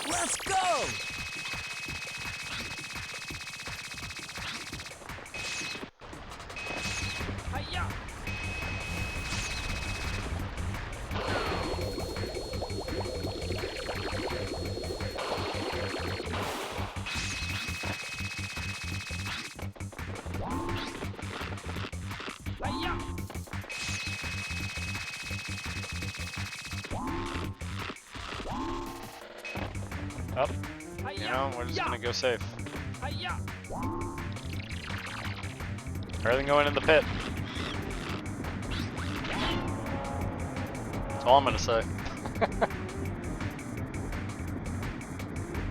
Let's go! Hiya! Hiya! Up. You know, we're just gonna go safe. Hiya! Everything going in the pit. That's all I'm gonna say.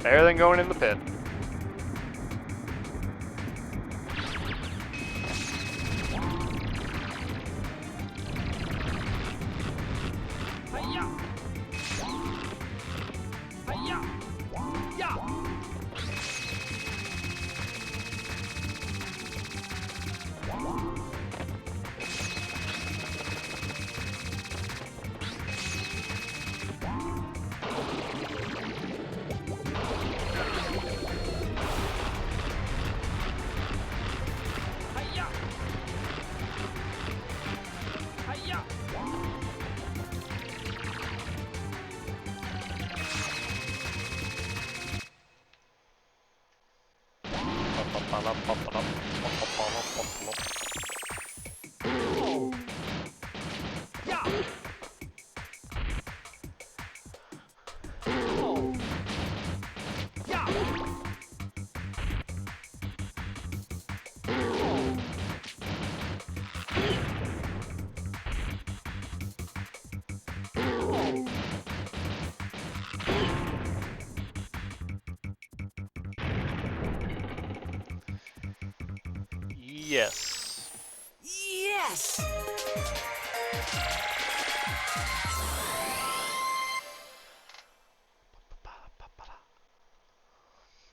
Everything going in the pit. Hiya! Hiya! Yeah! Hiya! Hiya! Yeah! Yeah! Yes. Yes!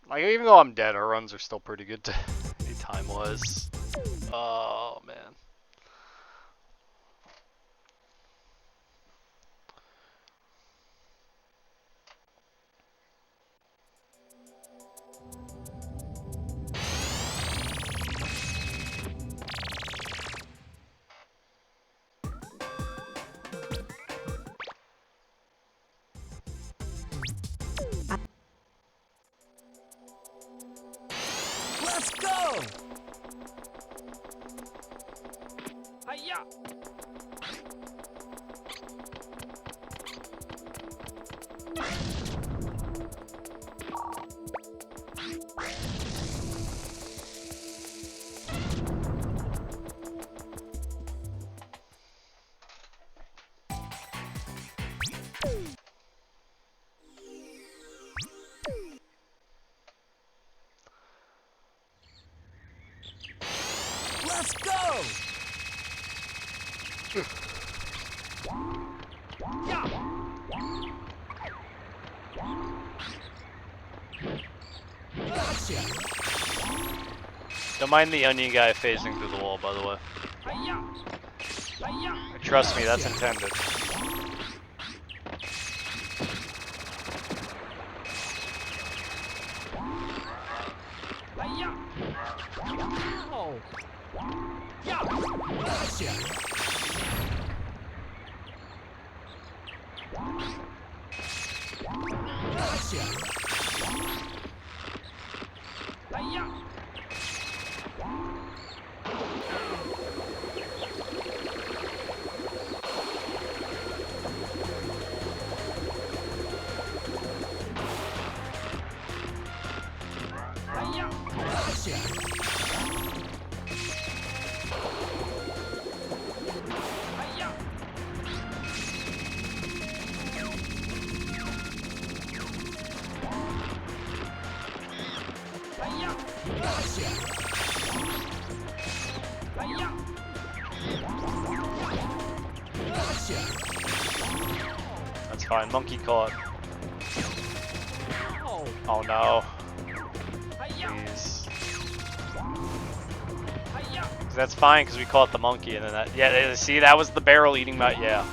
Like, even though I'm dead, our runs are still pretty good time-wise. Oh, man. Let's go! Hiya! Let's go! Yeah! Gotcha! Don't mind the onion guy phasing through the wall, by the way. Hiya! Hiya! Trust me, that's intended. Hiya! Oh! Yeah! Gotcha! Gotcha! Hiya! That's fine. Monkey caught. Oh. Oh no. Jeez. That's fine because we caught the monkey and then that. Yeah, see, that was the barrel eating my. Yeah.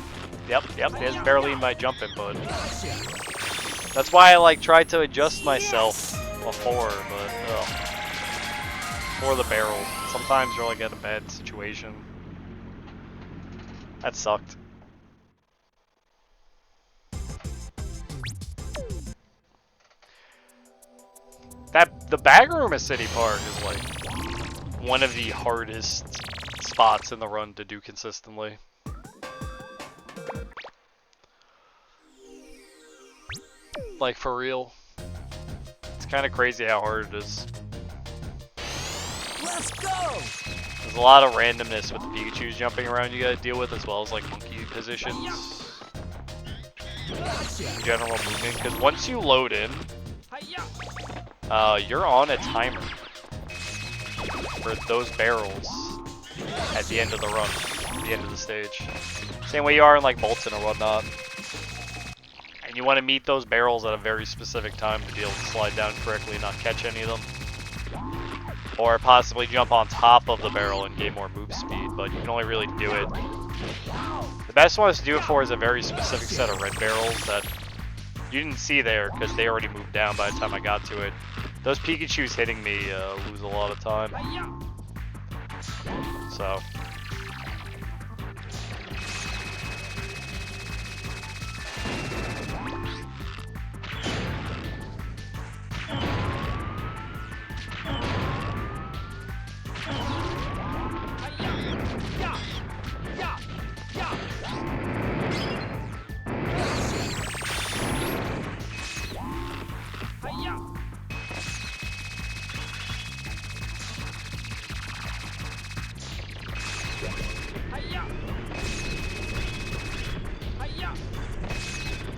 Yep, there's barrel eating my jump input. That's why I like tried to adjust myself before, but for the barrels. Sometimes you're like in a bad situation. That sucked. The bag room at City Park is like one of the hardest spots in the run to do consistently. Like for real. It's kind of crazy how hard it is. Let's go. There's a lot of randomness with the Pikachus jumping around you gotta deal with, as well as like monkey positions. General movement, because once you load in, you're on a timer for those barrels at the end of the run, at the end of the stage. Same way you are in like Bolton or whatnot. And you want to meet those barrels at a very specific time to be able to slide down correctly and not catch any of them. Or possibly jump on top of the barrel and gain more move speed, but you can only really do it. The best one to do it for is a very specific set of red barrels that you didn't see there because they already moved down by the time I got to it. Those Pikachus hitting me lose a lot of time. So.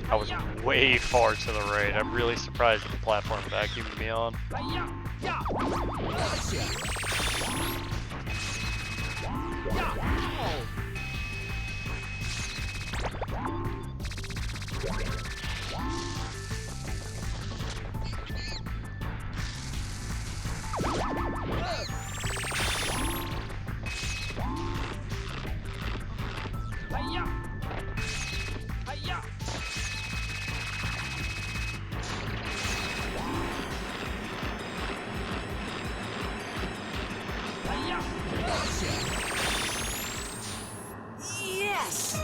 I was way far to the right. I'm really surprised at the platform vacuumed me on. Yes.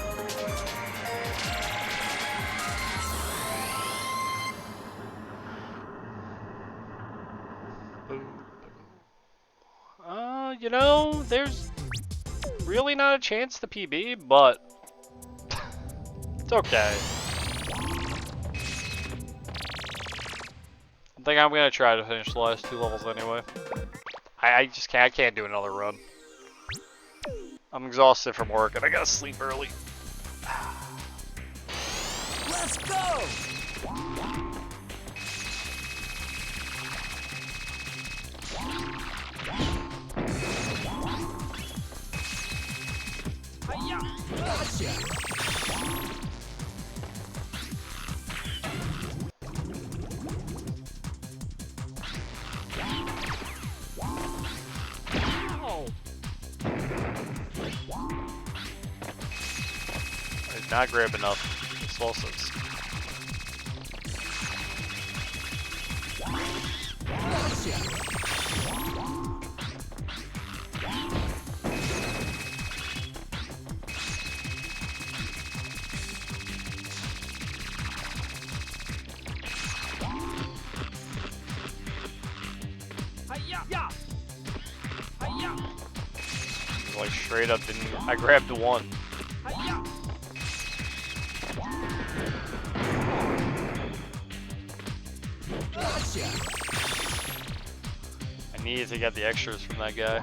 You know, there's really not a chance to PB, but it's okay. I think I'm gonna try to finish the last 2 levels anyway. I just can't. I can't do another run. I'm exhausted from work and I gotta sleep early. Let's go. I did not grab enough explosives. Like straight up didn't. I grabbed 1. I needed to get the extras from that guy.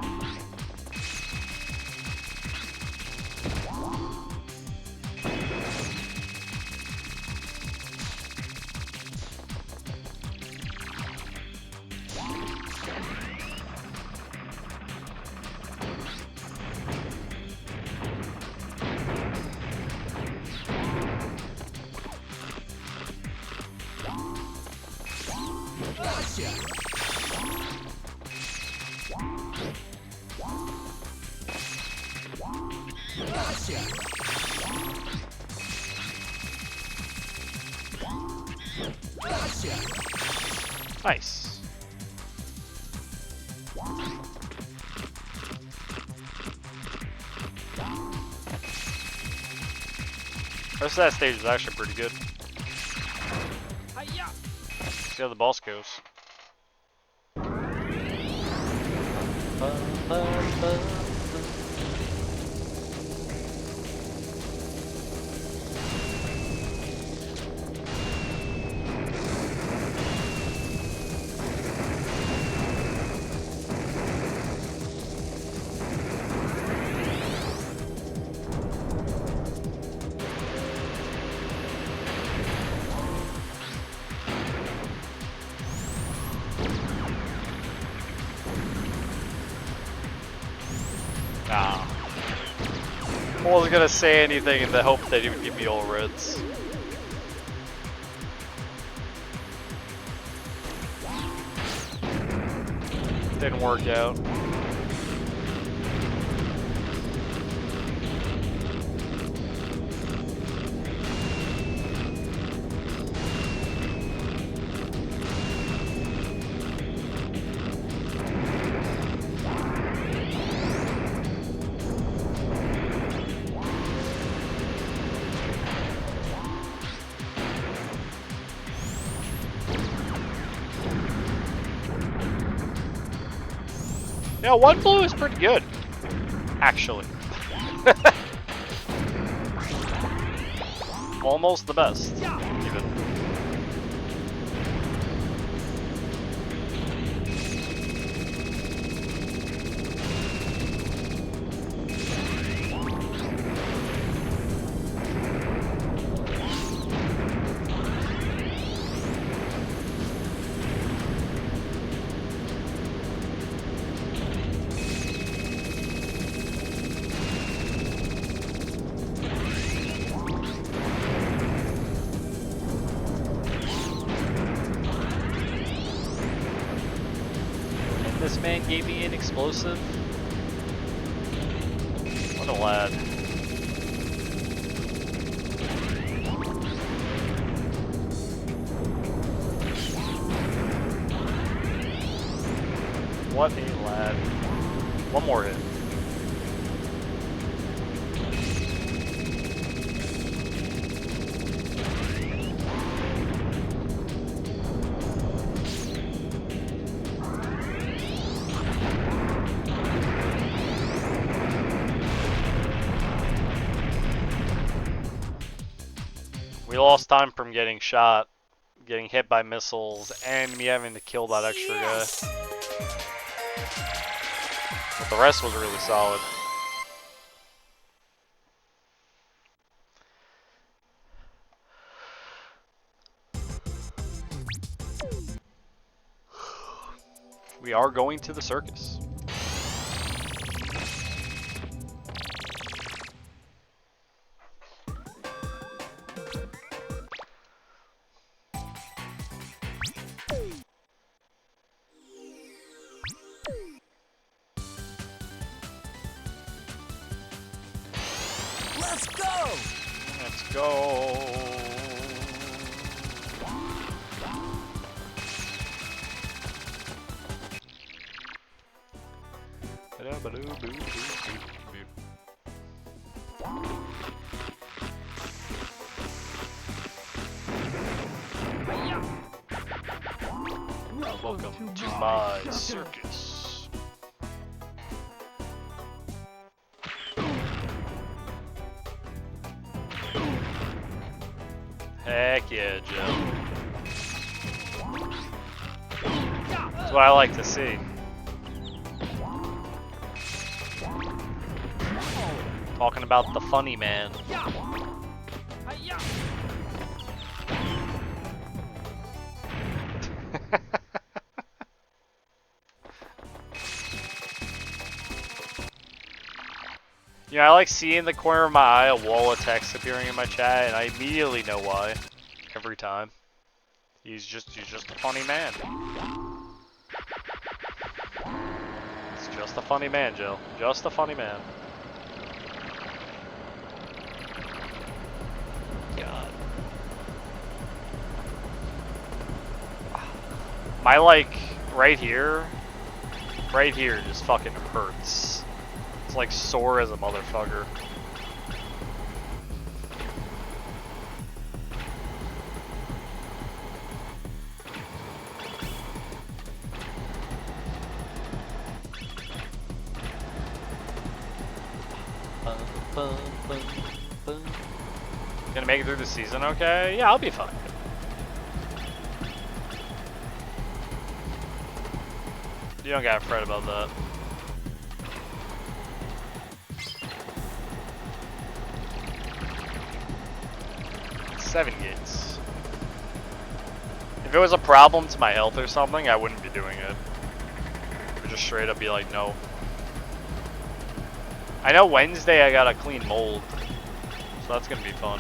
Gotcha. Gotcha. Gotcha. Nice. The rest of that stage is actually pretty good. See how the boss goes. Nah. I wasn't gonna say anything in the hope that he would give me all reds. Didn't work out. Yeah, one blue is pretty good, actually. Almost the best, even. This man gave me an explosive. What a lad. What a lad. One more hit. We lost time from getting shot, getting hit by missiles, and me having to kill that extra guy. But the rest was really solid. We are going to the circus. Let's go! Let's go. Welcome to my circus. Heck yeah, Joe. That's what I like to see. Talking about the funny man. You know, I like seeing the corner of my eye a wall of text appearing in my chat, and I immediately know why. Every time. He's just a funny man. It's just a funny man, Jill. Just a funny man. God. My, like, right here just fucking hurts. It's like sore as a motherfucker. Gonna make it through the season okay? Yeah, I'll be fine. You don't gotta fret about that. Seven gates. If it was a problem to my health or something, I wouldn't be doing it. I would just straight up be like, no. I know Wednesday I gotta clean mold, so that's gonna be fun.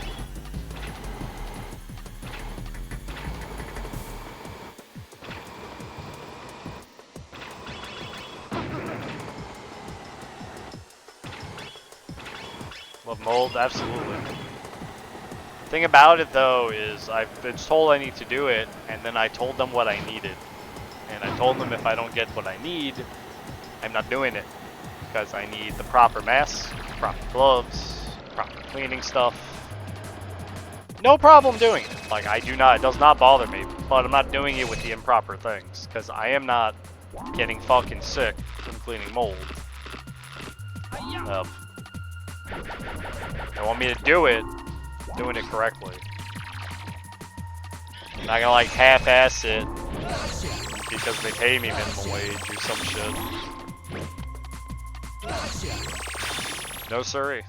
Love mold, absolutely. Thing about it though is I've been told I need to do it, and then I told them what I needed. And I told them if I don't get what I need, I'm not doing it. Because I need the proper mask, proper gloves, proper cleaning stuff. No problem doing it. Like, I do not, it does not bother me, but I'm not doing it with the improper things. Because I am not getting fucking sick from cleaning mold. They want me to do it, doing it correctly. I'm not gonna like half-ass it because they pay me minimum wage or some shit. No siree.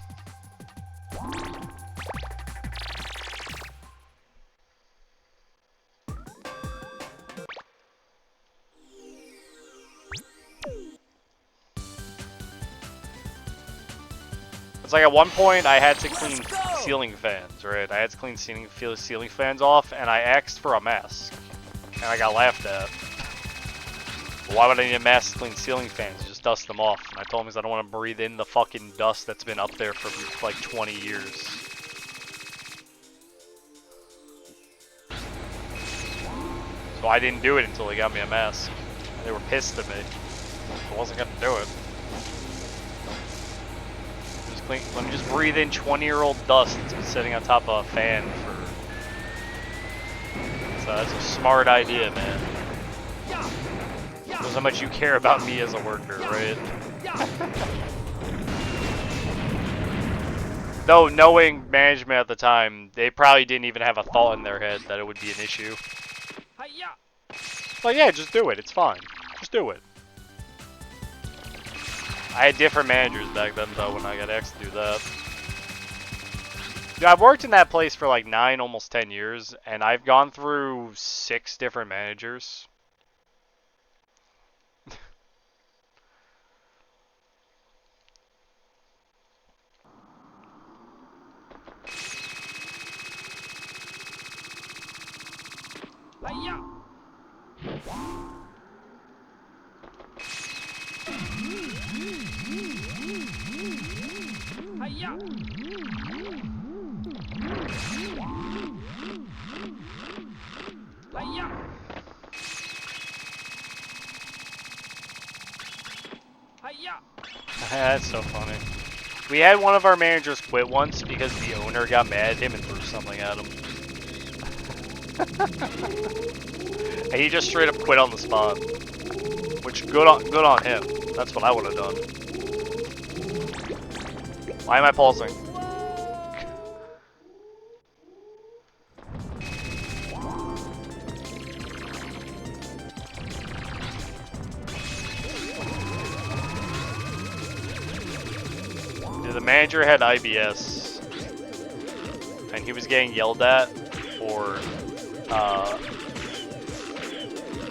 It's like at one point I had to clean ceiling fans, right? I had to clean ceiling fans off, and I asked for a mask, and I got laughed at. Why would I need a mask to clean ceiling fans? Just dust them off. And I told him because I don't want to breathe in the fucking dust that's been up there for like 20 years. So I didn't do it until they got me a mask. They were pissed at me. I wasn't gonna do it. Let me just breathe in 20-year-old dust that's been sitting on top of a fan for... So that's a smart idea, man. Shows how much you care about me as a worker, right? Though knowing management at the time, they probably didn't even have a thought in their head that it would be an issue. But yeah, just do it, it's fine. Just do it. I had different managers back then though when I got asked to do that. Dude, I've worked in that place for like 9, almost 10 years, and I've gone through 6 different managers. That's so funny. We had one of our managers quit once because the owner got mad at him and threw something at him. And he just straight up quit on the spot. Which good on him. That's what I would have done. Why am I pausing? the manager had IBS, and he was getting yelled at for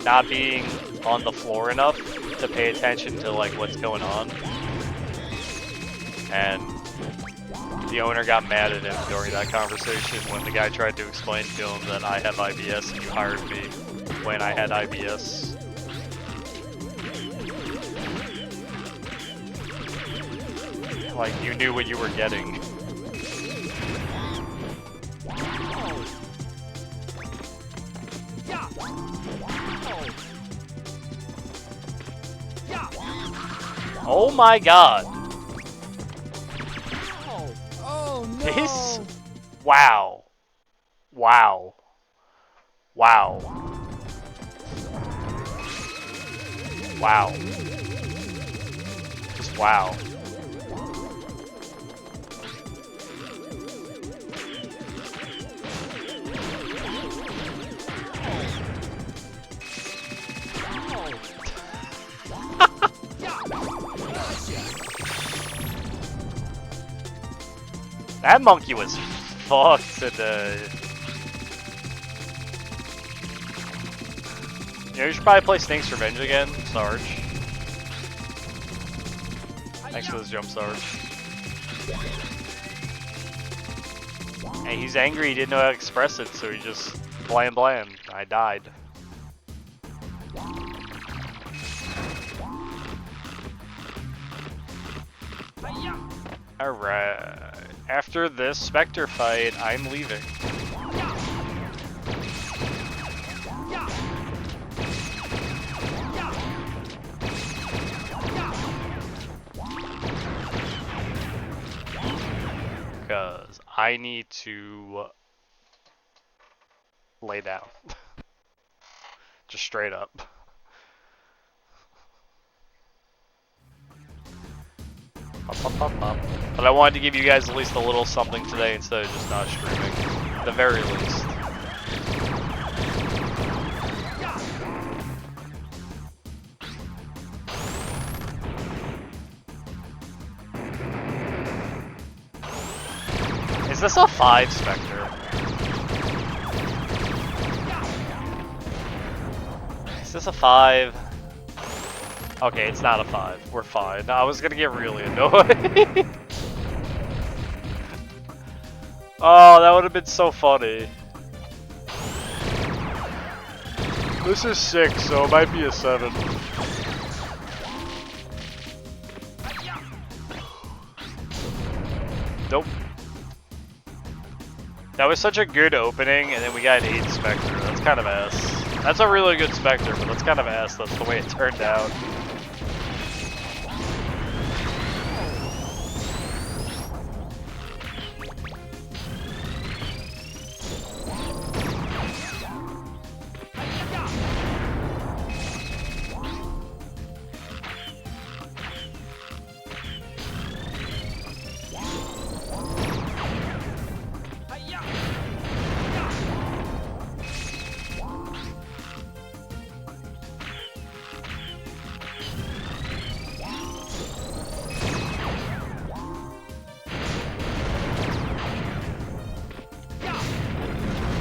not being on the floor enough to pay attention to like what's going on, and the owner got mad at him during that conversation when the guy tried to explain to him that I have IBS and you hired me when I had IBS. Like, you knew what you were getting. Oh my god. Oh no! This? Wow. Wow. Wow. Wow. Just wow. That monkey was fucked today. Yeah, you should probably play Snake's Revenge again, Sarge. Thanks for this jump, Sarge. And he's angry, he didn't know how to express it, so he just blam blam. I died. Alright. After this Spectre fight, I'm leaving. Because I need to lay down. Just straight up. But I wanted to give you guys at least a little something today instead of just not streaming. At the very least. Is this a 5 Spectre? Is this a 5? Okay, it's not a 5. We're fine. No, I was gonna get really annoyed. Oh, that would have been so funny. This is 6, so it might be a 7. Nope. That was such a good opening, and then we got an 8 Spectre. That's kind of ass. That's a really good Spectre, but that's kind of ass. That's the way it turned out.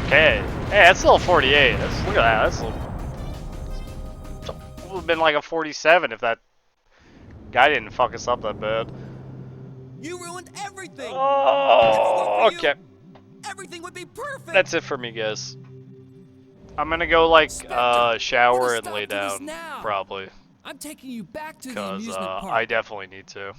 Okay. Hey, that's still a 48. Look at that. That's it would have been like a 47 if that guy didn't fuck us up that bad. You ruined everything. Oh, okay. Everything would be perfect. That's it for me, guys. I'm gonna go like Spectre, shower put a and stop lay to this down, now. probably, I'm taking you back to the because amusement park. I definitely need to.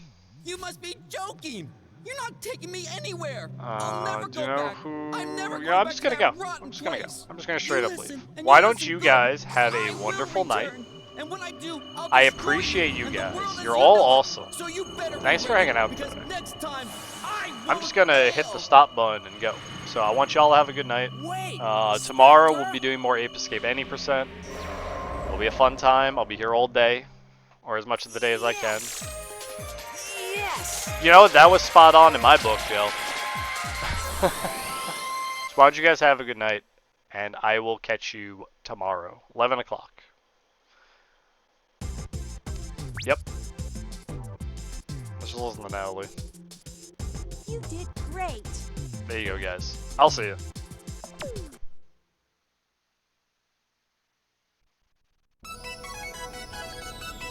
You must be joking. You're not taking me anywhere. I'll never Do go you know back. who? I'm never Yeah, I'm going just back gonna to go. that rotten I'm just gonna go. place. I'm just gonna straight You up listen, leave. and Why you don't listen you good. guys have I a will wonderful night? return, and when I do, I'll I destroy appreciate you and the guys. world as You're you all know it. awesome. So you better be Thanks for ready, hanging out because today. next time I I'm just won't gonna hit the fail. stop button and go. So I want y'all to have a good night. Wait, Tomorrow Spectre? we'll be doing more Ape Escape Any %. It'll be a fun time. I'll be here all day, or as much of the day as I can. Yes. You know, that was spot on in my book, Jill. So why don't you guys have a good night, and I will catch you tomorrow, 11 o'clock. Yep. Let's just listen to Natalie. You did great. There you go, guys. I'll see you.